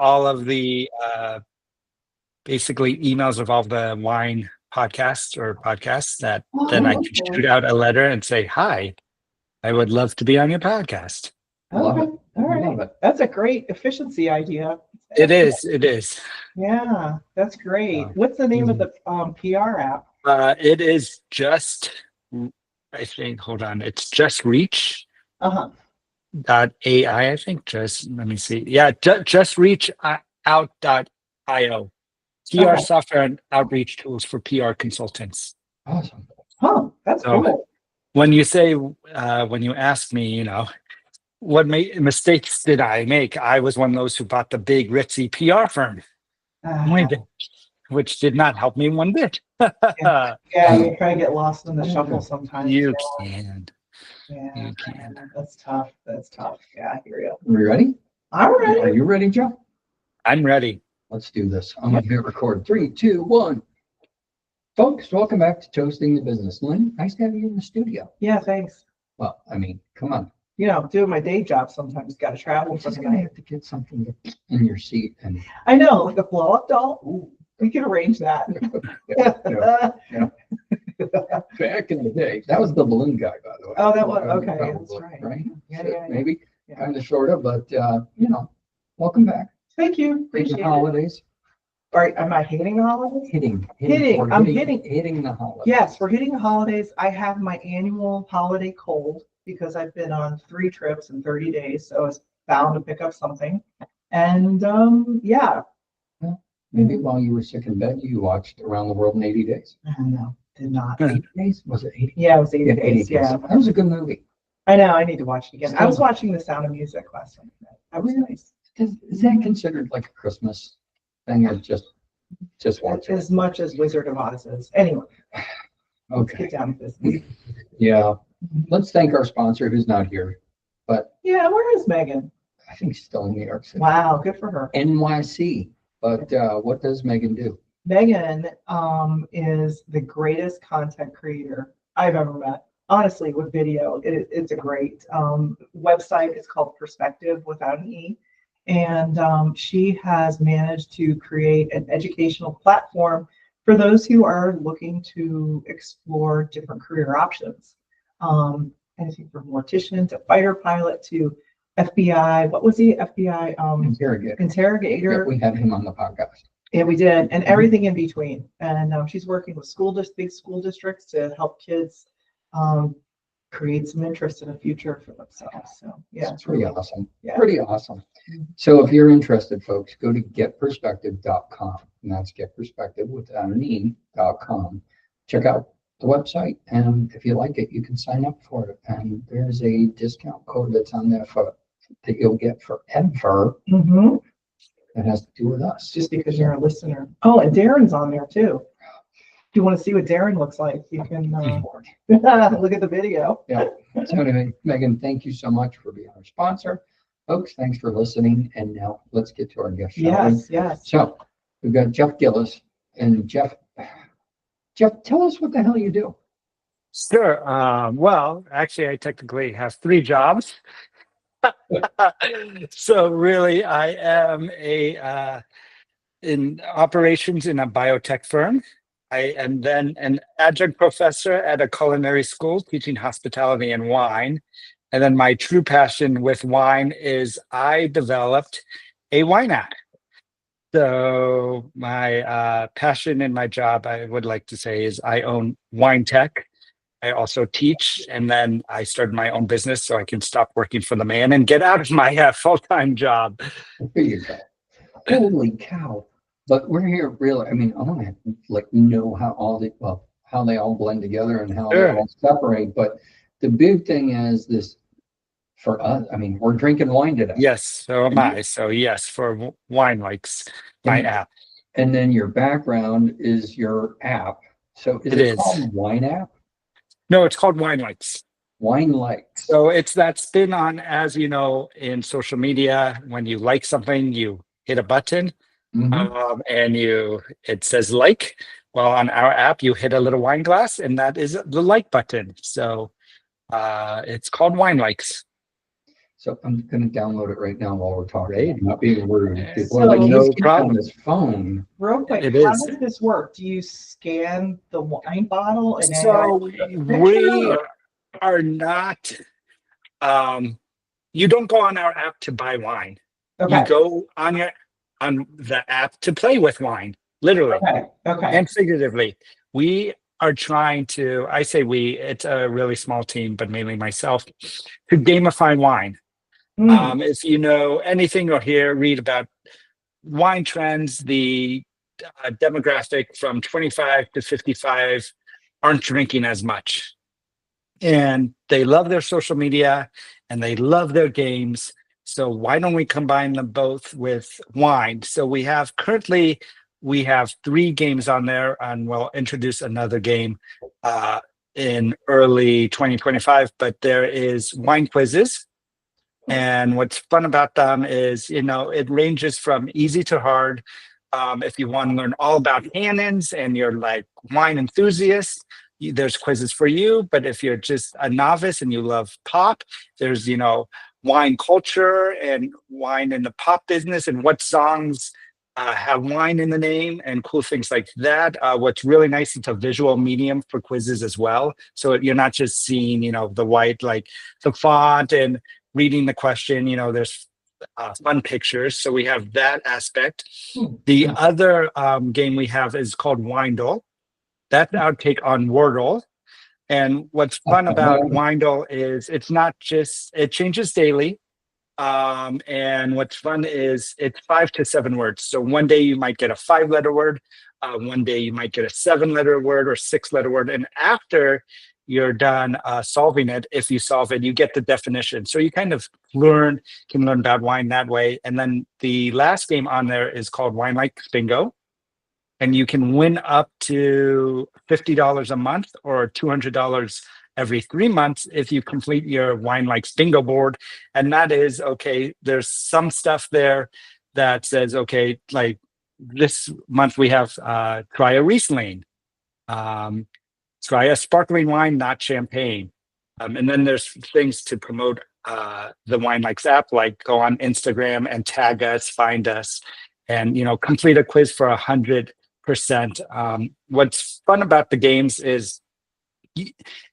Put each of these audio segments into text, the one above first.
all of the basically emails of all the wine podcasts that then I Oh, can okay. shoot out a letter and say, hi, I would love to be on your podcast. Love Okay. it. All right. Love it. That's a great efficiency idea. It is. Yeah, that's great. Wow. What's the name of the PR app? It is just, I think, hold on, it's just reach. Uh-huh. .ai, I think. Just let me see. Yeah, just reach out.io. PR Okay. software and outreach tools for PR consultants. Awesome. Oh, that's So cool. when you say, when you ask me, what mistakes did I make? I was one of those who bought the big ritzy PR firm, Uh, which did not help me one bit. yeah, you kind of get lost in the shuffle sometimes. You Yeah. can. Yeah, You can. that's tough. That's tough. Yeah, I hear you. Are we ready? All Are right. you ready, Joe? I'm ready. Let's do this. I'm going to hit record. 3, 2, 1. Folks, welcome back to Toasting the Business. Lynn, nice to have you in the studio. Yeah, thanks. Well, I mean, come on. Doing my day job sometimes got to travel We're for just the going to night. have to get something in your seat. And I know, like a blow up doll. Ooh, we can arrange that. back in the day, that was the balloon guy, by the way. Oh, that was okay. Probably, That's right. Right? Yeah, So yeah, yeah. maybe Yeah. kind of sort of, but welcome back. Thank you. Hitting Appreciate the it. holidays. All right, am I hating the holidays? Hitting. Hitting, I'm hitting. Hitting the holidays. Yes, we're hitting the holidays. I have my annual holiday cold because I've been on 3 trips in 30 days, so I was bound to pick up something. And yeah. Maybe while you were sick in bed, you watched Around the World in 80 Days. No, did not. 80 days? Was it 80? Yeah, it was 80 Yeah, days. Yeah. That was a good movie. I know, I need to watch it again. I Still- was watching The Sound of Music last night. That was nice. Is that considered like a Christmas thing or just watch it? As much as Wizard of Oz is. Anyway, let's Okay. get down to business. Yeah. Let's thank our sponsor who's not here, but Yeah, where is Megan? I think she's still in New York City. Wow, good for her. NYC. But what does Megan do? Megan is the greatest content creator I've ever met. Honestly, with video, it's a great website. It's called Perspective without an E. And she has managed to create an educational platform for those who are looking to explore different career options. Anything from mortician to fighter pilot to FBI. What was he? FBI interrogator. Yeah, we had him on the podcast. Yeah, we did, and everything in between. And she's working with big school districts to help kids create some interest in a future for themselves. So yeah, It's pretty awesome. Yeah. Pretty awesome. So if you're interested, folks, go to getperspective.com, and that's getperspective without an E.com. Check out the website, and if you like it, you can sign up for it. And there's a discount code that's on there that you'll get forever. Mm-hmm. That has to do with us. Just because you're a listener. Oh, and Darren's on there too. If you want to see what Darren looks like, you can look at the video. Yeah. So anyway, Megan, thank you so much for being our sponsor. Folks, thanks for listening. And now let's get to our guest. Yes. So we've got Jeff Gillis. And Jeff, tell us what the hell you do. Sure. Well, actually, I technically have 3 jobs. So really, I am in operations in a biotech firm. I am then an adjunct professor at a culinary school teaching hospitality and wine. And then my true passion with wine is I developed a wine app. So my passion in my job, I would like to say, is I own wine tech. I also teach, and then I started my own business so I can stop working for the man and get out of my full-time job. There you go. Holy cow. But we're here really, I mean, I want to know how they all blend together and how they all separate. But the big thing is this for us, I mean, we're drinking wine today. Yes, so am I. So yes, for Winelikes, my app. And then your background is your app. So is it called Wine App? No, it's called Winelikes. Winelikes. So it's that spin on, as you know, in social media, when you like something, you hit a button. Mm-hmm. And it says like. Well, on our app, you hit a little wine glass, and that is the like button. So it's called Winelikes. So I'm going to download it right now while we're talking. Great. I'm not being rude. People So- are like, No he's on problem. his phone. Real quick, It how is. does this work? Do you scan the wine bottle and then So picture, we or- are not, you don't go on our app to buy wine. You Okay, go on the app to play with wine, literally okay. and figuratively. We are trying to, I say we, it's a really small team, but mainly myself, to gamify wine. Mm, If you know anything or read about wine trends, the demographic from 25 to 55 aren't drinking as much. And they love their social media and they love their games. So why don't we combine them both with wine? So we have 3 games on there, and we'll introduce another game in early 2025. But there is wine quizzes. And what's fun about them is, it ranges from easy to hard. If you want to learn all about cannons and you're like wine enthusiast, there's quizzes for you. But if you're just a novice and you love pop, there's, wine culture and wine in the pop business and what songs have wine in the name and cool things like that. What's really nice, it's a visual medium for quizzes as well. So you're not just seeing, the white, like the font and reading the question, there's fun pictures. So we have that aspect. The other game we have is called Windle. That's our take on Wordle. And what's fun about Windle is it changes daily. And what's fun is it's 5 to 7 words. So one day you might get a 5-letter word. One day you might get a 7-letter word or 6-letter word. And after you're done solving it, if you solve it, you get the definition. So you kind of can learn about wine that way. And then the last game on there is called Winelikes Bingo. And you can win up to $50 a month or $200 every 3 months if you complete your Winelikes bingo board. And that is, okay, there's some stuff there that says, okay, like this month we have try a Riesling, try a sparkling wine, not champagne. And then there's things to promote the Winelikes app, like go on Instagram and tag us, find us, and complete a quiz for 100%. What's fun about the games is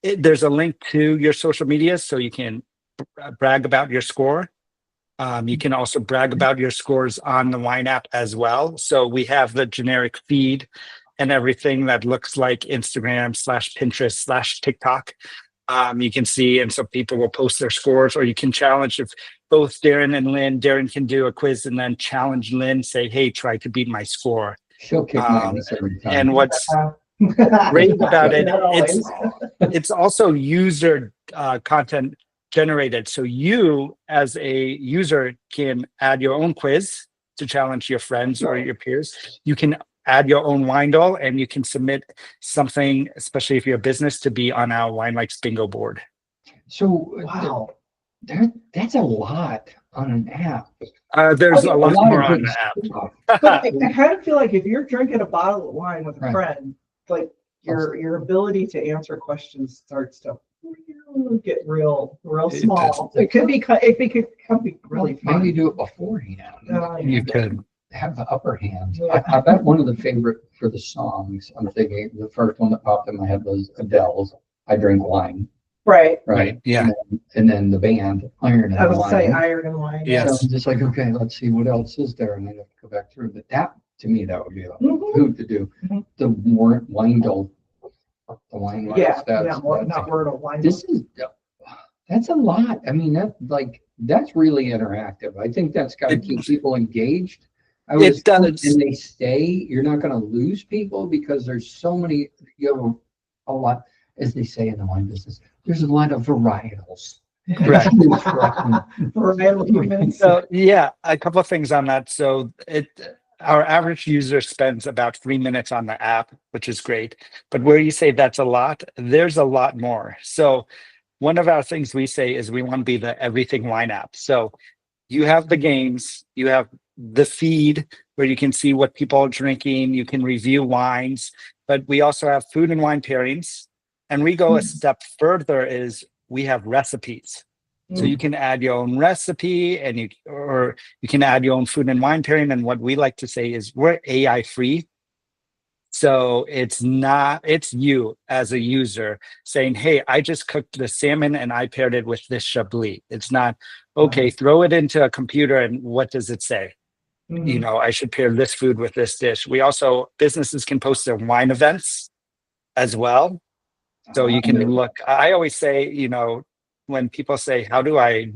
there's a link to your social media, so you can brag about your score. You can also brag about your scores on the wine app as well. So we have the generic feed and everything that looks like Instagram/Pinterest/TikTok. You can see, and so people will post their scores, or you can challenge if both Darren can do a quiz and then challenge Lynn, say, hey, try to beat my score. She'll kick my ass every time. And what's great about it, it's also user content generated. So you, as a user, can add your own quiz to challenge your friends or your peers. You can add your own Windle, and you can submit something, especially if you're a business, to be on our Winelikes bingo board. So Wow. that's a lot on an app. There's a lot more of on good the app. stuff. But I kind of feel like if you're drinking a bottle of wine with a Right. friend, like your ability to answer questions starts to get real It small. It could be really fun. Maybe do it beforehand. You could. Have the upper hand. Yeah. I bet one of the favorite for the songs, I'm thinking the first one that popped in my head was Adele's I Drink Wine. Right. Right. Yeah. And then the band Iron and I would Wine. say iron and wine. Yes. So I'm just like, okay, let's see what else is there. And I have to go back through. But that, to me, that would be a Mhm. hoot to do. Mhm. The more Windle, the wine. Yeah. Not Wordle, wine. That's a lot. I mean, that's really interactive. I think that's got to keep people engaged. It does. And they stay. You're not going to lose people because there's so many. You have a lot, as they say in the wine business. There's a lot of varietals. Right. So yeah, a couple of things on that. So our average user spends about 3 minutes on the app, which is great. But where you say that's a lot, there's a lot more. So one of our things we say is we want to be the everything wine app. So you have the games, you have the feed where you can see what people are drinking, you can review wines, but we also have food and wine pairings. And we go a step further is we have recipes. So you can add your own recipe, and you can add your own food and wine pairing. And what we like to say is we're AI free. So it's you as a user saying, hey, I just cooked the salmon and I paired it with this Chablis. It's not, okay, throw it into a computer and what does it say? You know, I should pair this food with this dish. Businesses can post their wine events as well. So you can look, I always say, you know, when people say, how do I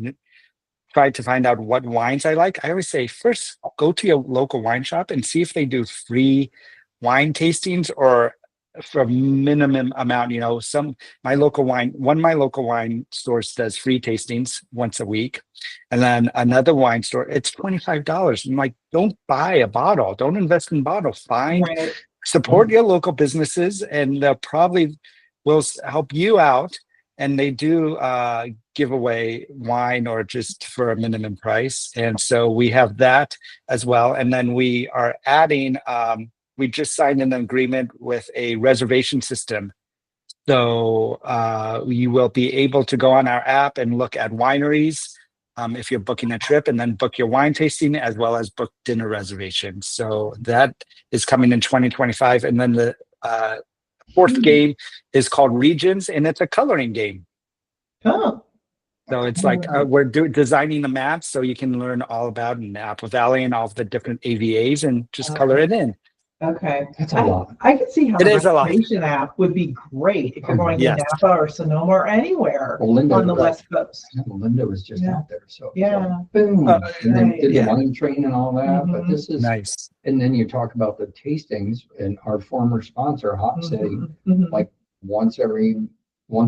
try to find out what wines I like? I always say, first, go to your local wine shop and see if they do free wine tastings or for a minimum amount. You know, my local wine stores does free tastings once a week. And then another wine store, it's $25. I'm like, don't buy a bottle. Don't invest in bottles. Support your local businesses, and they'll probably will help you out. And they do give away wine or just for a minimum price. And so we have that as well. And then we are adding, we just signed an agreement with a reservation system. So you will be able to go on our app and look at wineries if you're booking a trip, and then book your wine tasting as well as book dinner reservations. So that is coming in 2025. And then the fourth game is called Regions, and it's a coloring game. Oh. So it's like we're designing the maps so you can learn all about Napa Valley and all of the different AVAs and just color it in. Okay. That's a lot. I can see how It the is a lot. reservation app would be great if you're going to Yes. Napa or Sonoma or anywhere Linda, on the West Coast. Linda was just out there, so Yeah. boom, and then did the Yeah. wine train and all that. But this is Nice. And then you talk about the tastings, and our former sponsor, Hot City, like once a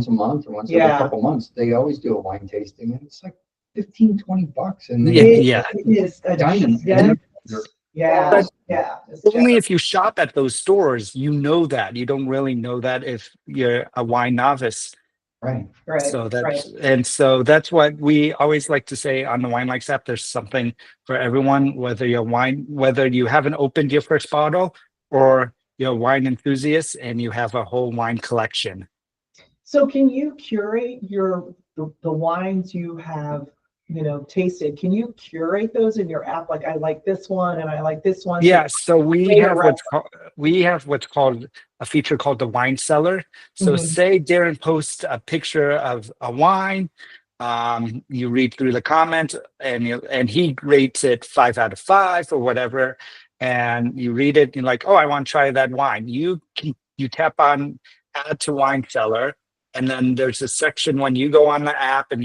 month or once every couple months, they always do a wine tasting, and it's like $15-20, and Yeah. It is a diamond. Yeah. Only if you shop at those stores, you know that. You don't really know that if you're a wine novice. Right. So that's what we always like to say on the Winelikes app. There's something for everyone, whether you haven't opened your first bottle or you're a wine enthusiast and you have a whole wine collection. So can you curate the wines you have, tasted? Can you curate those in your app? Like, I like this one and I like this one. Yeah. So we have what's called a feature called the wine cellar. So say Darren posts a picture of a wine, you read through the comments and he rates it 5 out of 5 or whatever. And you read it, you're like, oh, I want to try that wine. You tap on add to wine cellar. And then there's a section when you go on the app and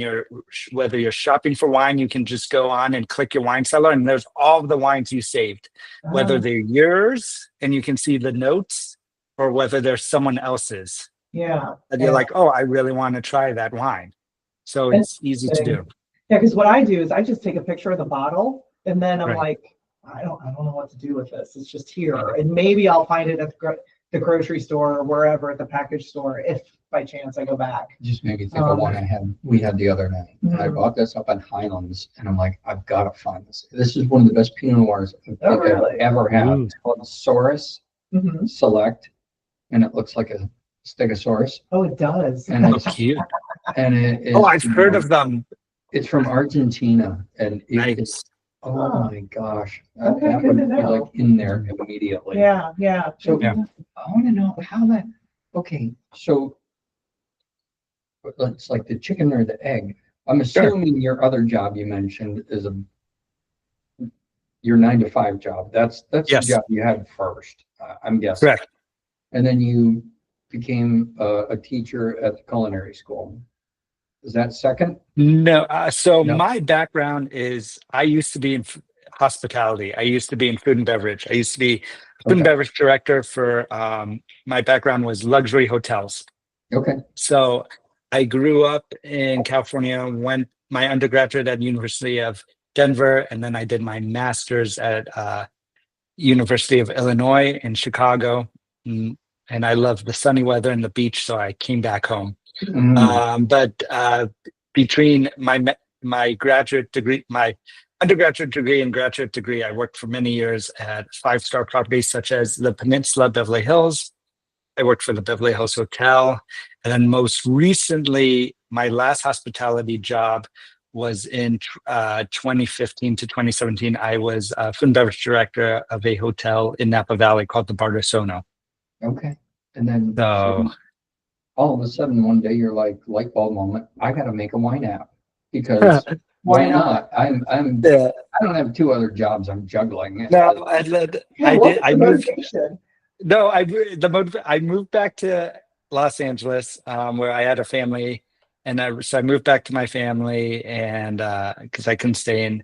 whether you're shopping for wine, you can just go on and click your wine cellar, and there's all of the wines you saved, whether they're yours and you can see the notes, or whether they're someone else's. Yeah. And you're like, oh, I really want to try that wine. So it's easy to do. Yeah, because what I do is I just take a picture of the bottle, and then I'm like, I don't know what to do with this. It's just here, and maybe I'll find it at the grocery store or wherever, at the package store, if by chance I go back. Just made me think of one we had the other night. And I bought this up in Highlands, and I'm like, I've got to find this. This is one of the best Pinot Noirs I've ever had. It's called Saurus Select, and it looks like a Stegosaurus. Oh, it does. And it's cute. And I've heard of them. It's from Argentina, and Nice. Oh my gosh. Okay, that good would to be know. like in there immediately. Yeah. So I want to know how that, okay, so it's like the chicken or the egg. I'm assuming your other job you mentioned is your 9-to-5 job. That's the job you had first, I'm guessing. Correct. And then you became a teacher at the culinary school. Is that second? No. My background is I used to be in hospitality. I used to be in food and beverage. I used to be food and beverage director for, my background was luxury hotels. Okay. So I grew up in California, went my undergraduate at University of Denver, and then I did my master's at University of Illinois in Chicago. And I love the sunny weather and the beach, so I came back home. But between my graduate degree, my undergraduate degree and graduate degree, I worked for many years at 5-star properties such as the Peninsula Beverly Hills. I worked for the Beverly Hills Hotel, And then most recently, my last hospitality job was in 2015 to 2017. I was food and beverage director of a hotel in Napa Valley called the Bardessono. Okay. And then So all of a sudden one day you're like, light bulb moment, I got to make a wine app because why not? yeah, I don't have two other jobs I'm juggling. no, I moved. Motivation. No, I moved back to Los Angeles, where I had a family, and so I moved back to my family, and because I couldn't stay in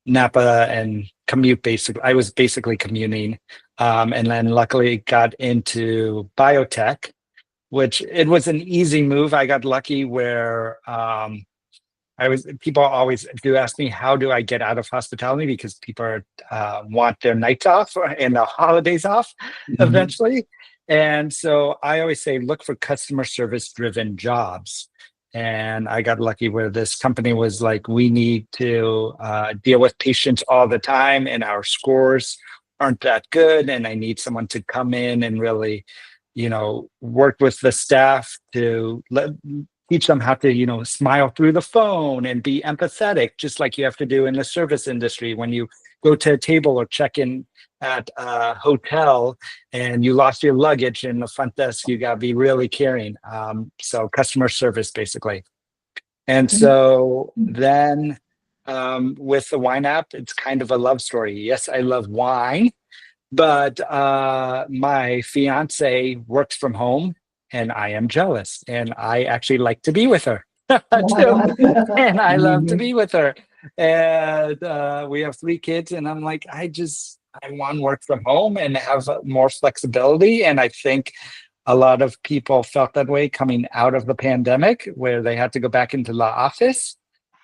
Napa and commute. Basically, I was basically commuting, and then luckily got into biotech, which it was an easy move. I got lucky where people always do ask me, how do I get out of hospitality? Because people want their nights off and the holidays off eventually. And so I always say, look for customer service driven jobs. And I got lucky where this company was like, we need to deal with patients all the time and our scores aren't that good. And I need someone to come in and really, work with the staff to teach them how to, smile through the phone and be empathetic, just like you have to do in the service industry. When you go to a table or check in at a hotel and you lost your luggage in the front desk, you got to be really caring. So customer service, basically. And so then with the wine app, it's kind of a love story. Yes, I love wine, but my fiance works from home and I am jealous and I actually like to be with her too. And I love to be with her. And we have 3 kids and I'm like, I want to work from home and have more flexibility. And I think a lot of people felt that way coming out of the pandemic where they had to go back into the office.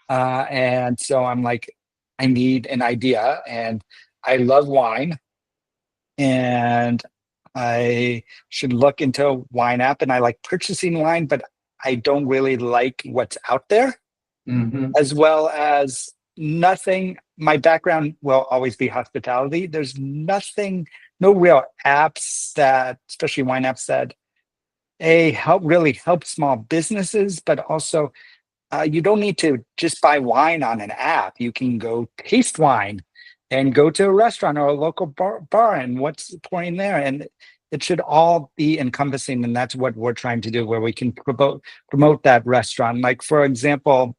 And so I'm like, I need an idea and I love wine. And I should look into a wine app and I like purchasing wine, but I don't really like what's out there, as well as nothing. My background will always be hospitality. There's nothing, no real apps that, especially wine apps that really help small businesses, but also you don't need to just buy wine on an app. You can go taste wine and go to a restaurant or a local bar and what's pouring there. And it should all be encompassing. And that's what we're trying to do, where we can promote that restaurant. Like, for example,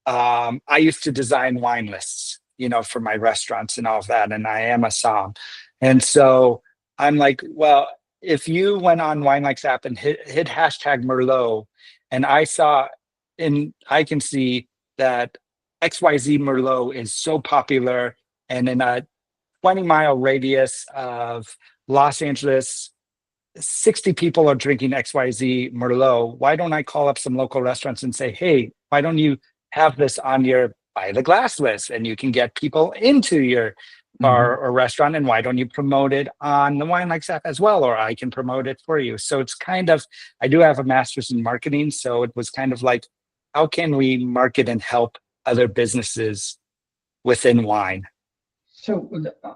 I used to design wine lists, for my restaurants and all of that. And I am a somm. And so I'm like, well, if you went on Winelikes app and hit hashtag Merlot, and I can see that XYZ Merlot is so popular, and in a 20-mile radius of Los Angeles, 60 people are drinking XYZ Merlot. Why don't I call up some local restaurants and say, hey, why don't you have this on your buy the glass list and you can get people into your bar or restaurant, and why don't you promote it on the Winelikes app as well, or I can promote it for you. So it's kind of, I do have a master's in marketing, so it was kind of like, how can we market and help other businesses within wine? So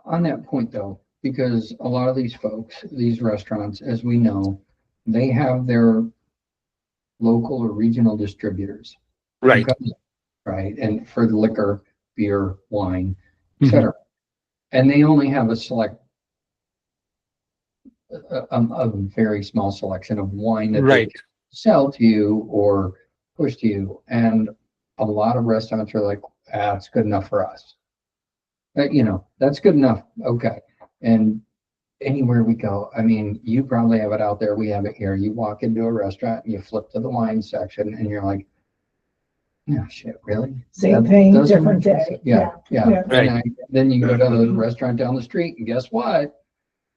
on that point though, because a lot of these folks, these restaurants, as we know, they have their local or regional distributors. Right. Right. And for the liquor, beer, wine, etc. And they only have a very small selection of wine that they sell to you or push to you. And a lot of restaurants are like, it's good enough for us. That's good enough. Okay. And anywhere we go, I mean, you probably have it out there. We have it here. You walk into a restaurant and you flip to the wine section and you're like, no shit, really? Same thing, different day. Yeah. Right. And then you go to the restaurant down the street and guess what?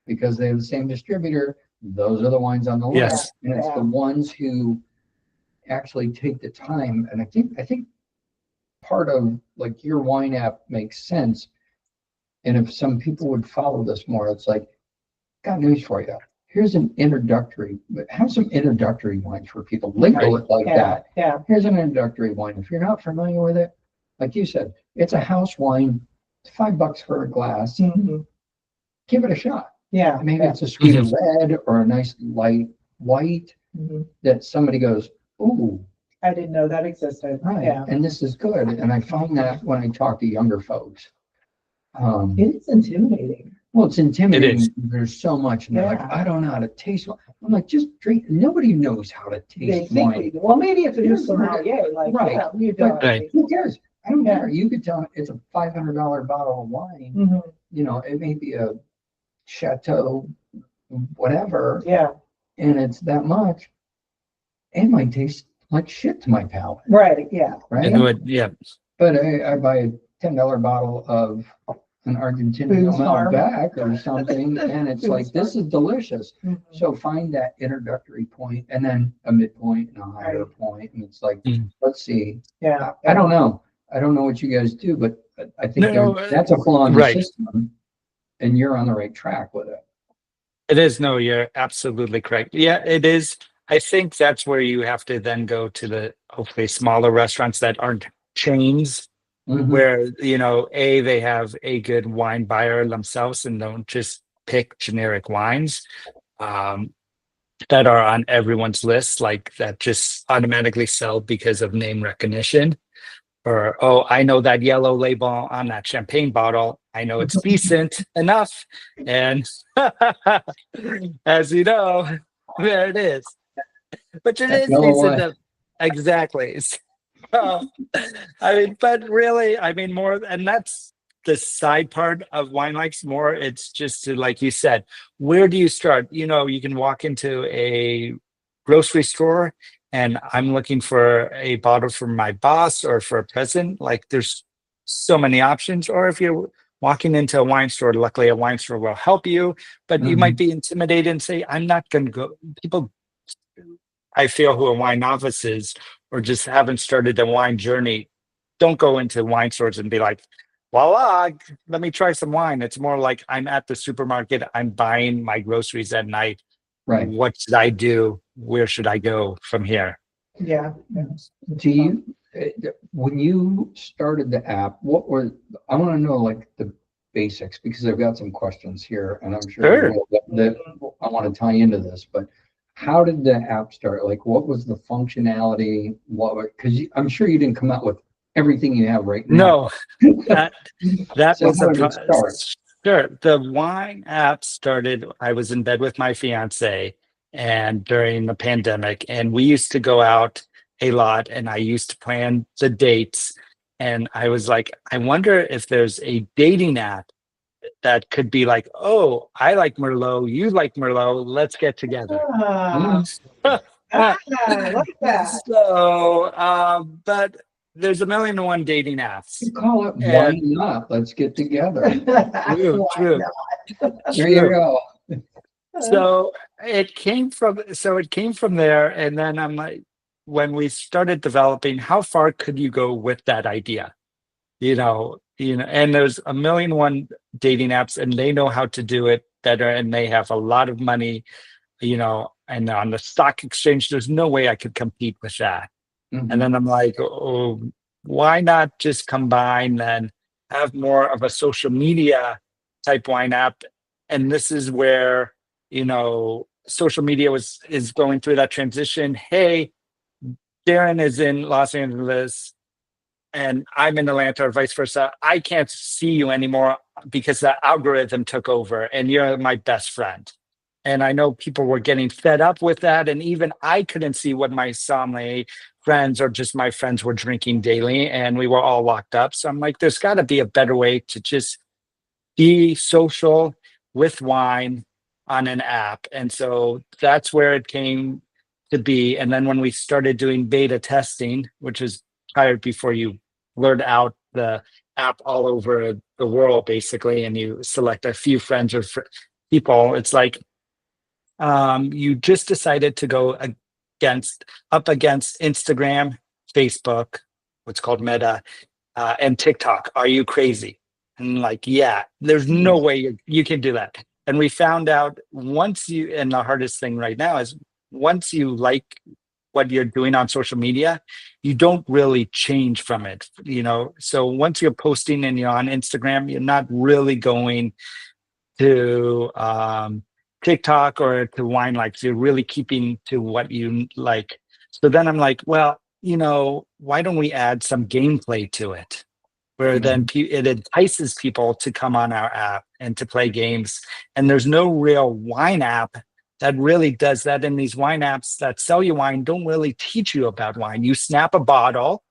Because they have the same distributor, those are the wines on the list. Yes. And it's the ones who actually take the time. And I think part of like your wine app makes sense. And if some people would follow this more, it's like, got news for you. Here's an introductory, but have some introductory wines for people. Label it like that. Yeah. Here's an introductory wine. If you're not familiar with it, like you said, it's a house wine. It's $5 for a glass. Give it a shot. Yeah. Maybe it's a sweet red or a nice light white. Mhm. that somebody goes, ooh, I didn't know that existed. right, Yeah. and this is good. And I find that when I talk to younger folks. It is intimidating. Well, it's It intimidating. is. There's so much, and they're like, Yeah. I don't know how to taste wine. I'm like, just drink. Nobody knows how to They taste think wine. well, maybe if Here's it's a sommelier, like, right. yeah, you But don't. who cares? I don't Yeah. care. You could tell it's a $500 bottle of wine. Mhm. You know, it may be a Chateau, whatever, Yeah. and it's that much. It might taste like shit to my palate, Right. Yeah. right? It would, yeah. But I buy a $10 bottle of an Argentinian Booze Farm. Malbec or something, and it's Booze like, this is delicious. Mhm. So find that introductory point, and then a midpoint and a higher point, and it's like, Mm. let's see. Yeah. I don't know. I don't know what you guys do, but I think No, that's a flaw in the right. system, and you're on the right track with it. It is. No, you're absolutely correct. Yeah, it is. I think that's where you have to then go to the hopefully smaller restaurants that aren't chains, Mhm. where, they have a good wine buyer themselves and don't just pick generic wines that are on everyone's list, like that just automatically sell because of name recognition. Or, oh, I know that yellow label on that champagne bottle. I know it's decent enough. And as you know, there it is. But it is Yellow decent wine. enough. Exactly. So, I mean, but really, I mean, more, and that's the side part of Wine Likes. More. It's just to, like you said, where do you start? You can walk into a grocery store and I'm looking for a bottle for my boss or for a present. Like there's so many options. Or if you're walking into a wine store, luckily a wine store will help you, but you might Mhm. be intimidated and say, I'm not going to go. People, I feel, who are wine novices or just haven't started a wine journey, don't go into wine stores and be like, voila, let me try some wine. It's more like I'm at the supermarket, I'm buying my groceries at night. Right. What should I do? Where should I go from here? Yeah. Do you, when you started the app, I want to know like the basics because I've got some questions here and I'm sure Sure. that I want to tie into this, but how did the app start? Like what was the functionality? Because I'm sure you didn't come out with everything you have right now. No, that So was how a did it start? sure. The wine app started. I was in bed with my fiance, and during the pandemic, and we used to go out a lot, and I used to plan the dates. And I was like, I wonder if there's a dating app that could be like, oh, I like Merlot, you like Merlot, let's get together. Ah, I like that. So, but there's a million and one dating apps, You call it Why and Not? Let's get together. true, Why true, not? There you true. go. So it came from there, and then I'm like, when we started developing, how far could you go with that idea? And there's a million and one dating apps, and they know how to do it better, and they have a lot of money, and on the stock exchange, there's no way I could compete with that. And Mhm. then I'm like, oh, why not just combine and have more of a social media type wine app? And this is where, social media is going through that transition. Hey, Darren is in Los Angeles and I'm in Atlanta or vice versa. I can't see you anymore because the algorithm took over and you're my best friend. And I know people were getting fed up with that. And even I couldn't see what my sommelier friends or just my friends were drinking daily. And we were all locked up. So I'm like, there's got to be a better way to just be social with wine on an app. And so that's where it came to be. And then when we started doing beta testing, which is prior before you learn out the app all over the world, basically, and you select a few friends or people, it's like you just decided to go up against Instagram, Facebook, what's called Meta, and TikTok. Are you crazy? And like, yeah, there's no way you can do that. And we found out and the hardest thing right now is once you like what you're doing on social media, you don't really change from it. So once you're posting and you're on Instagram, you're not really going to TikTok or to Winelikes, you're really keeping to what you like. So then I'm like, well, why don't we add some gameplay to it? Where then it entices people to come on our app and to play games. And there's no real wine app that really does that. And these wine apps that sell you wine don't really teach you about wine. You snap a bottle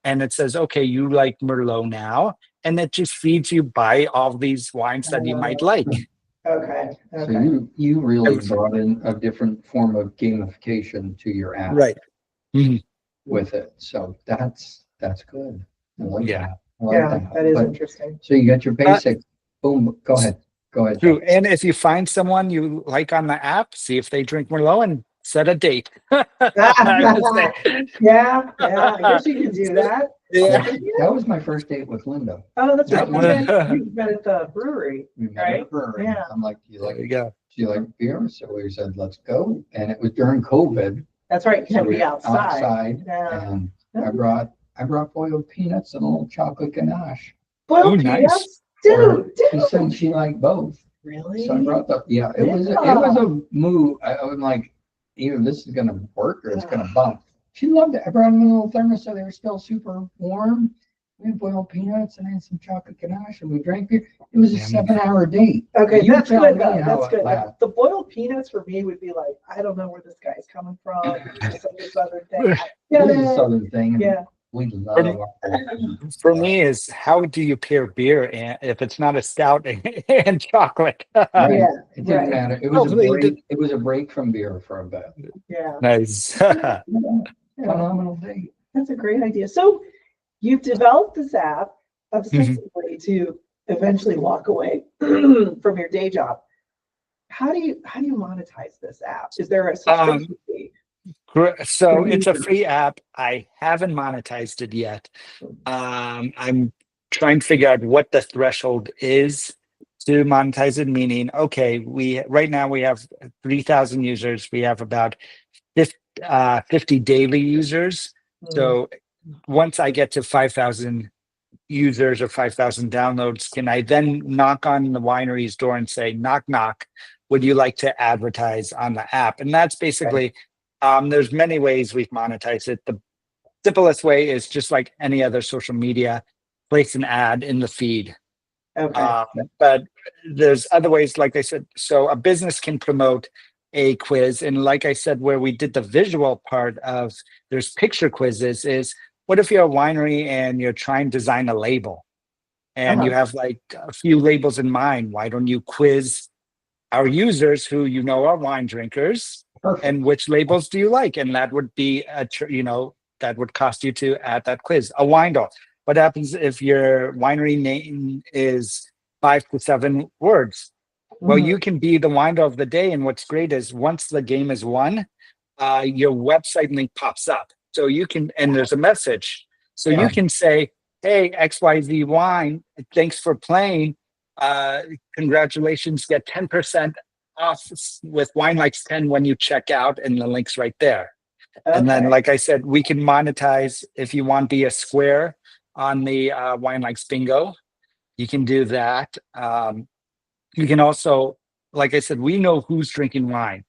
and it says, okay, you like Merlot now. And it just feeds you by all these wines that you might like. Okay. So you really brought in a different form of gamification to your app. Right. Mhm. With it. So that's good. I like Yeah. that. I like that is But- interesting. So you got your basic. Boom. Go ahead. True. And if you find someone you like on the app, see if they drink Merlot and set a date. Yeah, I guess you can do that. Yeah. That was my first date with Linda. Oh, that's right. Yeah. You met at the brewery. We met Right? at her, and Yeah. I'm like, do There you go. you like beer? So we said, let's go. And it was during COVID. That's right. You So had to we be were outside. Yeah. And I brought boiled peanuts and a little chocolate ganache. Boiled Oh, nice. peanuts? Dude, She said she liked both. Really? So I brought it was a move. I was like, either this is gonna work or it's gonna bump. She loved it. I brought them in a little thermos so they were still super warm. We had boiled peanuts and then some chocolate ganache and we drank beer. It was a Yummy. 7-hour date. Okay, You that's tell good me though. how That's it good. lasts. The boiled peanuts for me would be like, I don't know where this guy's coming from. It's like a southern thing. It is a southern thing. And Yeah. we love our For me is how do you pair beer if it's not a stout and chocolate? Right. Yeah, It didn't right. matter. It was a Hopefully you break. It was a break from beer for a bit. Yeah. Nice. Yeah. Phenomenal date. That's a great idea. So you've developed this app ostensibly to eventually walk away from your day job. How do you monetize this app? Is there a subscription fee? So it's a free app. I haven't monetized it yet. I'm trying to figure out what the threshold is to monetize it, meaning, okay, right now we have 3,000 users. We have about 50 daily users. So once I get to 5,000 users or 5,000 downloads, can I then knock on the winery's door and say, knock, knock, would you like to advertise on the app? And that's basically, there's many ways we've monetized it. The simplest way is just like any other social media, place an ad in the feed. Okay. But there's other ways, like I said, so a business can promote a quiz. And like I said, where we did the visual part of there's picture quizzes is, what if you're a winery and you're trying to design a label and you have like a few labels in mind? Why don't you quiz our users who are wine drinkers? Perfect. And which labels do you like? And that would be that would cost you to add that quiz. A wine doll. What happens if your winery name is 5 to 7 words? Well, you can be the wine doll of the day. And what's great is once the game is won, your website link pops up. So you can, and there's a message. So you can say, hey, XYZ Wine, thanks for playing. Congratulations, get 10% off with Winelikes 10 when you check out, and the link's right there. Okay. And then, like I said, we can monetize if you want to be a square on the Winelikes bingo. You can do that. You can also, like I said, we know who's drinking wine.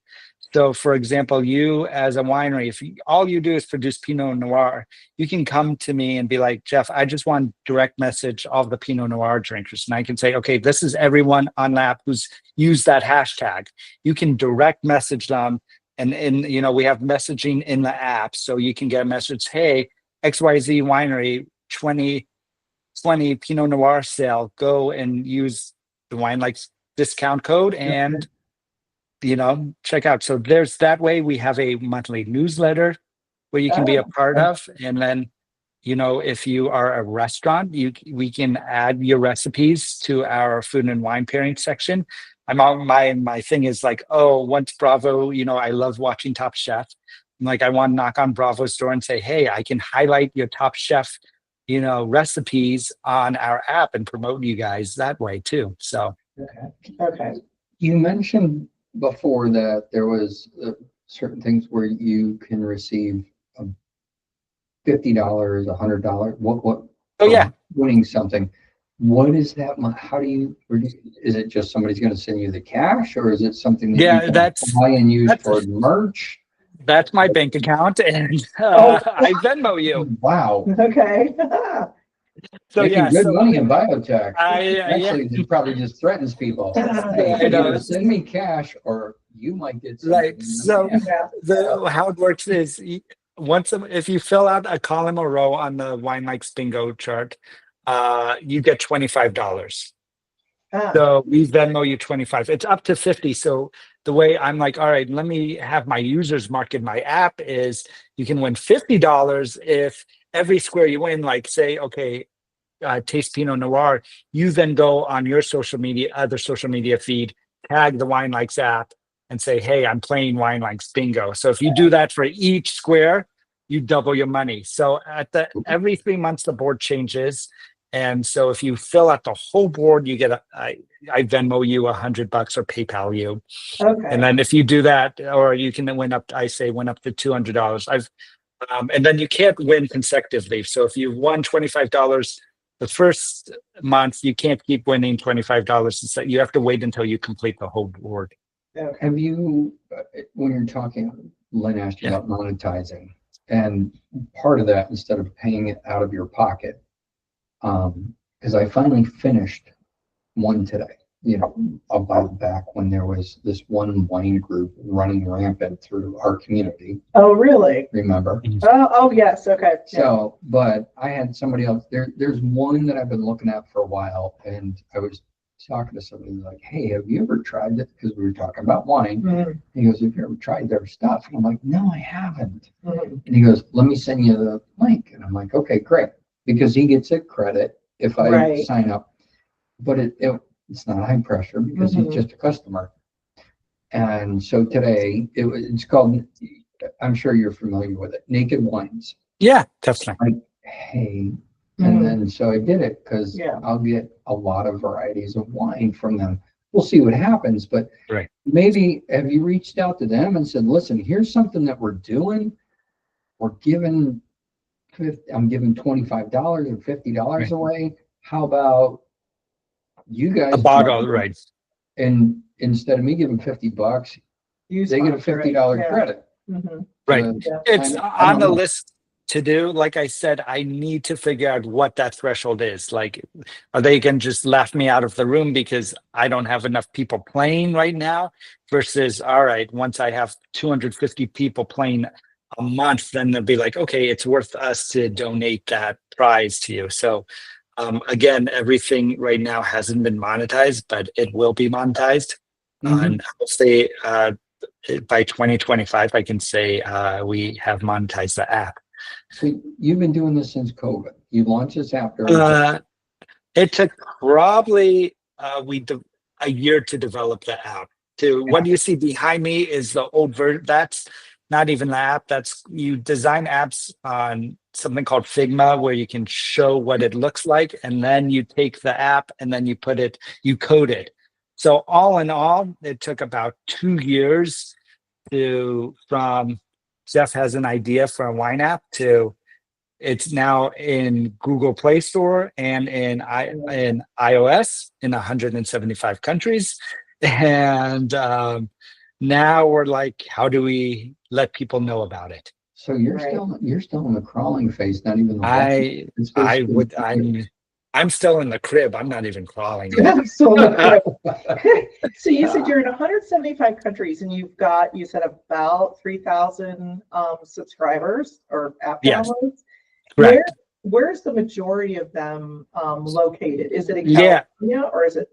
So, for example, you as a winery, if all you do is produce Pinot Noir, you can come to me and be like, Jeff, I just want direct message all the Pinot Noir drinkers. And I can say, okay, this is everyone on the app who's used that hashtag. You can direct message them. And we have messaging in the app. So you can get a message, hey, XYZ Winery 2020 Pinot Noir sale, go and use the Winelikes discount code and check out. So there's that way. We have a monthly newsletter where you can be a part of. And then, if you are a restaurant, we can add your recipes to our food and wine pairing section. My thing is like, once Bravo, I love watching Top Chef. I'm like, I want to knock on Bravo's door and say, hey, I can highlight your Top Chef, recipes on our app and promote you guys that way too. So. Okay. You mentioned before that there was certain things where you can receive $50, $100. What? Oh yeah, winning something. What is that? How do you, is it just somebody's going to send you the cash, or is it something that you Yeah, can that's buy and use that's for merch? that's my bank account, and Oh, I Venmo you. Wow. okay. So Making yeah, good so money in biotech. yeah, Actually, it probably just threatens people. Hey, I know. either send me cash or you might get something Right. in the So mail. how it works is if you fill out a column or row on the Winelikes bingo chart, you get $25. Ah, So we Venmo you 25. It's up to 50. So the way I'm like, all right, let me have my users market my app is you can win $50 if every square you win, like say, okay, taste Pinot Noir, you then go on your other social media feed, tag the Winelikes app, and say, "Hey, I'm playing Winelikes Bingo." So if you do that for each square, you double your money. So every 3 months the board changes, and so if you fill out the whole board, you get I Venmo you $100 or PayPal you, and okay. then if you do that, or you can win up. I say win up to $200. And then you can't win consecutively. So if you've won $25 the first month, you can't keep winning $25. So you have to wait until you complete the whole board. Okay. Have you, when you're talking, Lynn asked you Yeah. about monetizing, and part of that, instead of paying it out of your pocket, because I finally finished one today, a while back when there was this one wine group running rampant through our community, Oh, really? remember? Oh, yes. Okay. Yeah. So, but I had somebody else there's one that I've been looking at for a while, and I was talking to somebody like, hey, have you ever tried it? Because we were talking about wine. Mhm, He goes, have you ever tried their stuff? And I'm like, no, I haven't. mhm. And he goes, let me send you the link. And I'm like, okay, great. Because he gets it credit if I Right. sign up. But it's not high pressure because he's Mhm. just a customer. And so today it's called, I'm sure you're familiar with it, Naked Wines. Yeah, definitely. Like, hey, Mhm. and then so I did it because Yeah. I'll get a lot of varieties of wine from them. We'll see what happens, but Right. maybe have you reached out to them and said, listen, here's something that we're doing. We're giving, I'm giving $25 or $50 Right. away. How about you A guys jump bottle, right? and instead of me giving $50, You they get a sponsor it. $50 Yeah. credit Mhm. Right. to Yeah. It's sign up. I on don't the know. list to do. Like I said, I need to figure out what that threshold is. Like, are they going to just laugh me out of the room because I don't have enough people playing right now? Versus, all right, once I have 250 people playing a month, then they'll be like, okay, it's worth us to donate that prize to you. So, again, everything right now hasn't been monetized, but it will be monetized. Mhm. And I'll say by 2025, I can say we have monetized the app. So you've been doing this since COVID. You launched this app during COVID. It took probably a year to develop the app. To what you see behind me is the old version. That's not even the app. That's you design apps on something called Figma, where you can show what it looks like, and then you take the app and then you code it. So all in all, it took about 2 years from Jeff has an idea for a wine app to it's now in Google Play Store and in iOS in 175 countries. And now we're like, how do we let people know about it? So you're Right. still in the crawling phase, not even the walking. I It's I basically- would I'm still in the crib. I'm not even crawling yet. So, so you said you're in 175 countries and you said about 3,000 subscribers or app Yes, downloads. correct. Where's the majority of them located? Is it in Yeah. California or is it?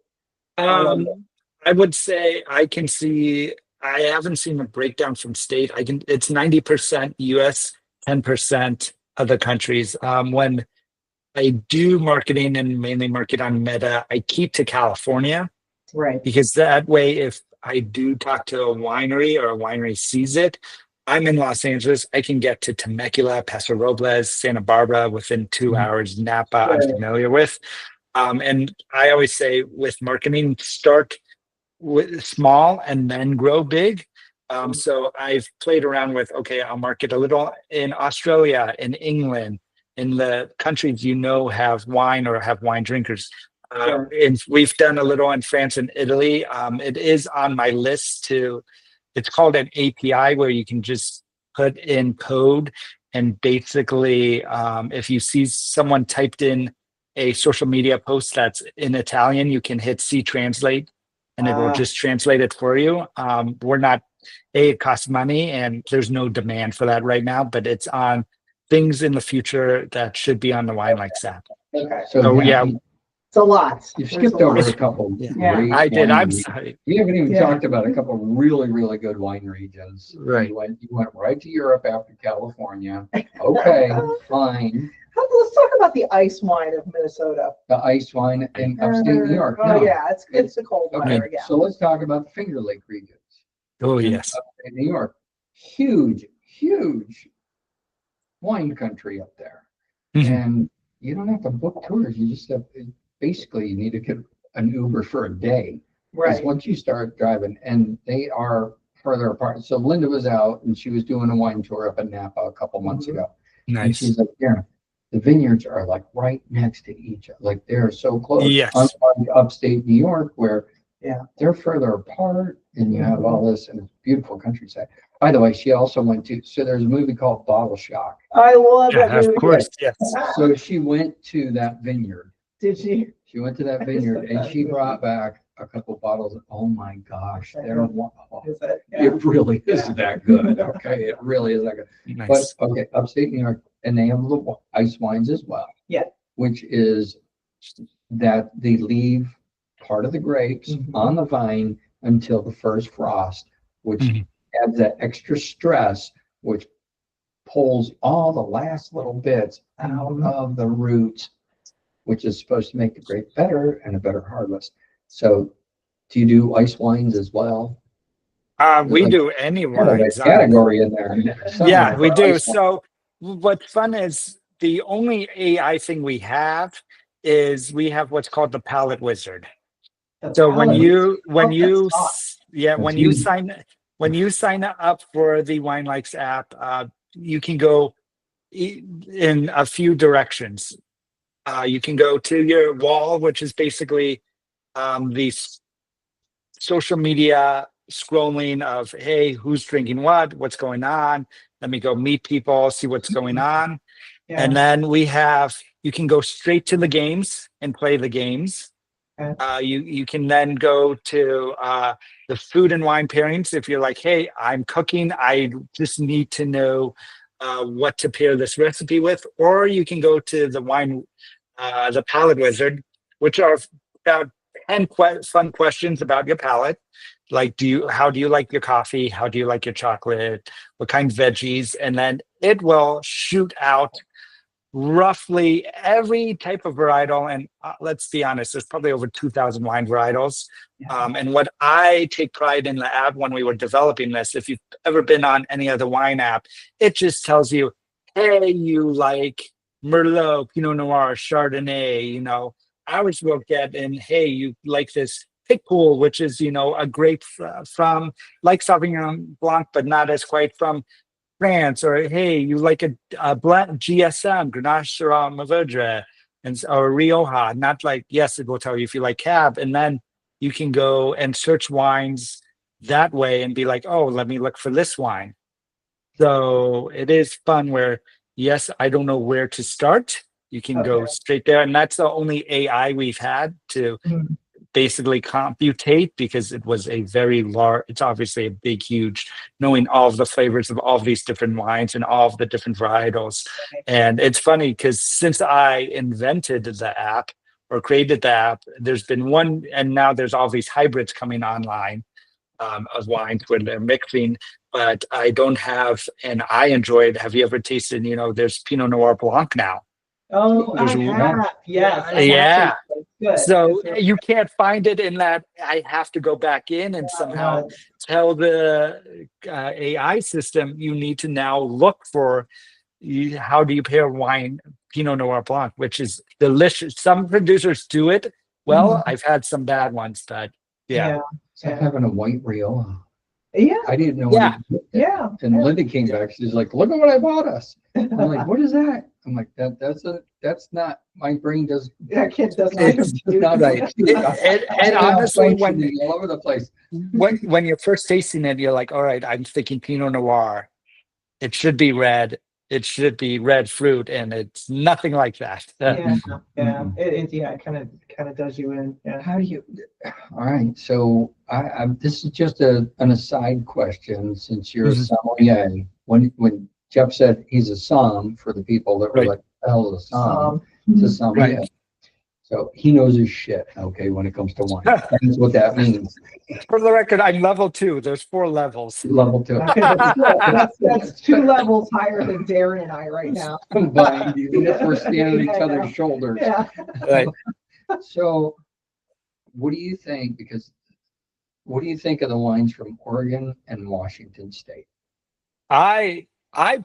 I would say I haven't seen a breakdown from state. It's 90% US, 10% other countries. When I do marketing and mainly market on Meta, I keep to California Right. because that way, if I do talk to a winery or a winery sees it, I'm in Los Angeles. I can get to Temecula, Paso Robles, Santa Barbara within 2 hours. Napa, I'm Right. familiar with. And I always say with marketing, start with small and then grow big. So I've played around with, okay, I'll market a little in Australia, in England, in the countries have wine or have wine drinkers. Sure. And we've done a little in France and Italy. It is on my list to. It's called an API where you can just put in code and basically, if you see someone typed in a social media post that's in Italian, you can hit C translate and it will just translate it for you. We're not, it costs money and there's no demand for that right now, but it's on things in the future that should be on the Winelikes app. Okay. So yeah. It's a lot. You've There's skipped over lot. a couple Yeah. great I did. wine I'm regions. sorry. We haven't even Yeah. talked about a couple really, really good wine regions. Right. You went right to Europe after California. Okay, fine. Let's talk about the ice wine of Minnesota. The ice wine in upstate New York. Oh No. yeah, it's the cold Okay, weather. Yeah. so let's talk about the Finger Lake regions. Oh, in yes. upstate New York. Huge, huge wine country up there. Mhm. And you don't have to book tours. You just have basically you need to get an Uber for a day. Because Right. once you start driving, and they are further apart. So Linda was out and she was doing a wine tour up in Napa a couple months ago. And Nice. she's like, yeah, the vineyards are like right next to each other. Like they're so close. Yes. Unlike upstate New York, where Yeah. they're further apart and you have all this and it's beautiful countryside. By the way, she also went to, so there's a movie called Bottle Shock. I love that Yeah, of movie. course. Yes. So she went to that vineyard. Did she? She went to that vineyard and she brought back a couple bottles. Of, oh my gosh, they're Is it? Yeah. it really is that good. Okay, it really is that good. Nice. But okay, upstate New York, and they have little ice wines as well. Yeah. Which is that they leave part of the grapes Mhm. on the vine until the first frost, which Mhm. adds that extra stress, which pulls all the last little bits out Mhm. of the roots, which is supposed to make the grape better and a better harvest. So, do you do ice wines as well? We Like, do any Kind of a wines. category in there. Yeah, somewhere we for do. ice wine. So what's fun is the only AI thing we have is we have what's called the palette wizard. So when palate. you That's when you sign up for the Winelikes app, you can go in a few directions. You can go to your wall, which is basically the social media scrolling of, hey, who's drinking what's going on. Let me go meet people, see what's going on. Yeah. And then you can go straight to the games and play the games. Okay. You can then go to the food and wine pairings. If you're like, hey, I'm cooking, I just need to know what to pair this recipe with. Or you can go to the palate wizard, which are about 10 fun questions about your palate. Like, how do you like your coffee? How do you like your chocolate? What kind of veggies? And then it will shoot out roughly every type of varietal. And let's be honest, there's probably over 2,000 wine varietals. Yeah. And what I take pride in the app when we were developing this, if you've ever been on any other wine app, it just tells you, hey, you like Merlot, Pinot Noir, Chardonnay, ours will get in, hey, you like this Picpoul, which is, a grape from like Sauvignon Blanc, but not as quite from France, or hey, you like a blend GSM, Grenache Syrah Mourvedre, or Rioja. Not like, yes, it will tell you if you like Cab, and then you can go and search wines that way and be like, oh, let me look for this wine. So it is fun where, yes, I don't know where to start. You can go Okay. straight there, and that's the only AI we've had to Mhm. basically computate, because it was a very large, it's obviously a big, huge, knowing all of the flavors of all of these different wines and all of the different varietals. And it's funny because since I invented the app or created the app, there's been one, and now there's all these hybrids coming online of wines where they're mixing, but I don't have, and I enjoyed, have you ever tasted, there's Pinot Noir Blanc now. Oh, I There's have. Yes. I have Yeah. tasted it. Good. So It's really you can't find it in that. I have to go back in and somehow good. tell the AI system, you need to now look for how do you pair wine, Pinot Noir Blanc, which is delicious. Some producers do it well. Mhm. I've had some bad ones, but yeah. It's like having a white Rioja. Yeah. I didn't know Yeah. what it Yeah. And Linda came back. She's like, look at what I bought us. I'm like, what is that? I'm like, that's not, my brain does. That kid does not It's compute. not right. And honestly, when all over the place. when you're first tasting it, you're like, all right, I'm thinking Pinot Noir. It should be red. It should be red fruit, and it's nothing like that. Yeah, Mhm. it kind of does you in. Yeah. How do you, all right, so this is just an aside question, since you're a Mhm. sommelier. When Jeff said he's a somm, for the people that were Right. like, the hell is a somm? Um, It's a sommelier. Right. So he knows his shit, okay, when it comes to wine. That's what that means. For the record, I'm level 2. There's 4 levels. Level 2. okay, but still, that's 2 levels higher than Darren and I right now. Combined, even if we're standing on each I know. other's shoulders. Yeah. Right. So what do you think? Because what do you think of the wines from Oregon and Washington State? I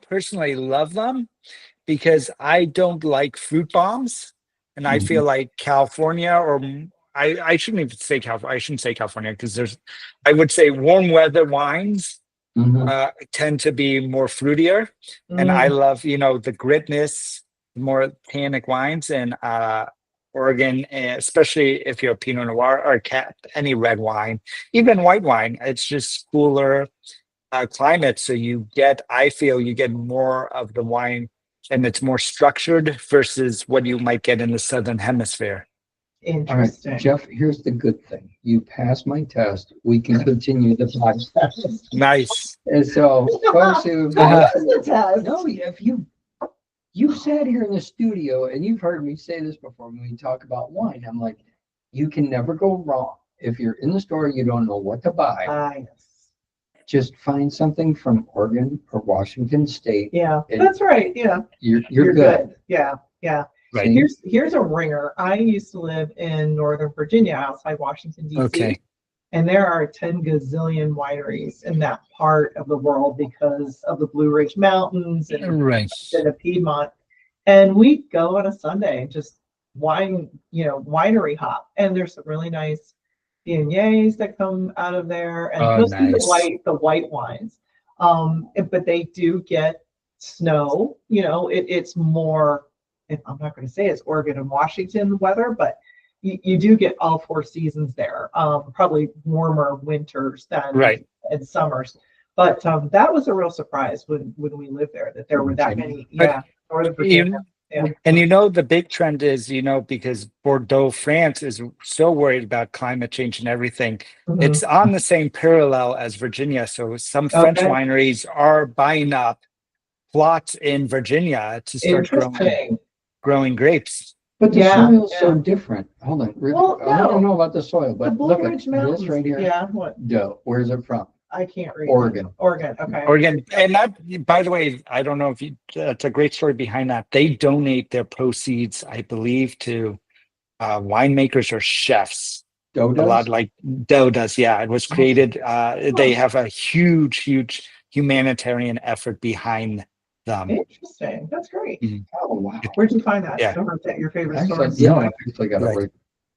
personally love them because I don't like fruit bombs, and I feel like California, or I shouldn't even say California. I shouldn't say California because I would say warm weather wines Mhm. tend to be more fruitier, and I love the gritness, more tannic wines, and Oregon, especially if you're a Pinot Noir or any red wine, even white wine. It's just cooler climate, so I feel you get more of the wine, and it's more structured versus what you might get in the southern hemisphere. All right, Interesting. Jeff, here's the good thing. You passed my test. We can continue the podcast. Nice. And so, folks who That was the test. no, if you sat here in the studio and you've heard me say this before when we talk about wine, I'm like, you can never go wrong. If you're in the store, you don't know what to buy. Yes. Just find something from Oregon or Washington State. Yeah, And that's right. Yeah, you're good. Yeah, yeah. Right. See? Here's a ringer. I used to live in Northern Virginia, outside Washington, D.C. Okay. And there are 10 gazillion wineries in that part of the world because of the Blue Ridge Mountains and Right. the Piedmont. And we go on a Sunday and just winery hop. And there's some really nice beignets that come out of there, and Oh, mostly nice. the white wines. But they do get snow. It's more. I'm not going to say it's Oregon and Washington weather, but you do get all 4 seasons there. Probably warmer winters than Right. and summers. But that was a real surprise when we lived there, that there were that many. Yeah, Northern Virginia. Yeah. And the big trend is, because Bordeaux, France is so worried about climate change and everything. Mhm. It's on the same parallel as Virginia. So some French Okay. wineries are buying up plots in Virginia to start Interesting. growing grapes. But the Yeah, soil's so yeah. different. Hold on. Well, I want no. to know about the soil, The but Blue look at Ridge Mountains. this right here. Yeah, what? Dough. Where's it from? I can't read. Oregon. Oregon. Okay. Oregon, and that, by the way, I don't know if it's a great story behind that. They donate their proceeds, I believe, to winemakers or chefs. Dough A does? lot like Doe does. Yeah, it was created. They have a huge humanitarian effort behind them. Interesting. That's great. Mhm. Oh, wow. Where'd you find that? Yeah. Over there, your favorite Actually, store? yeah, I actually got Right. it right.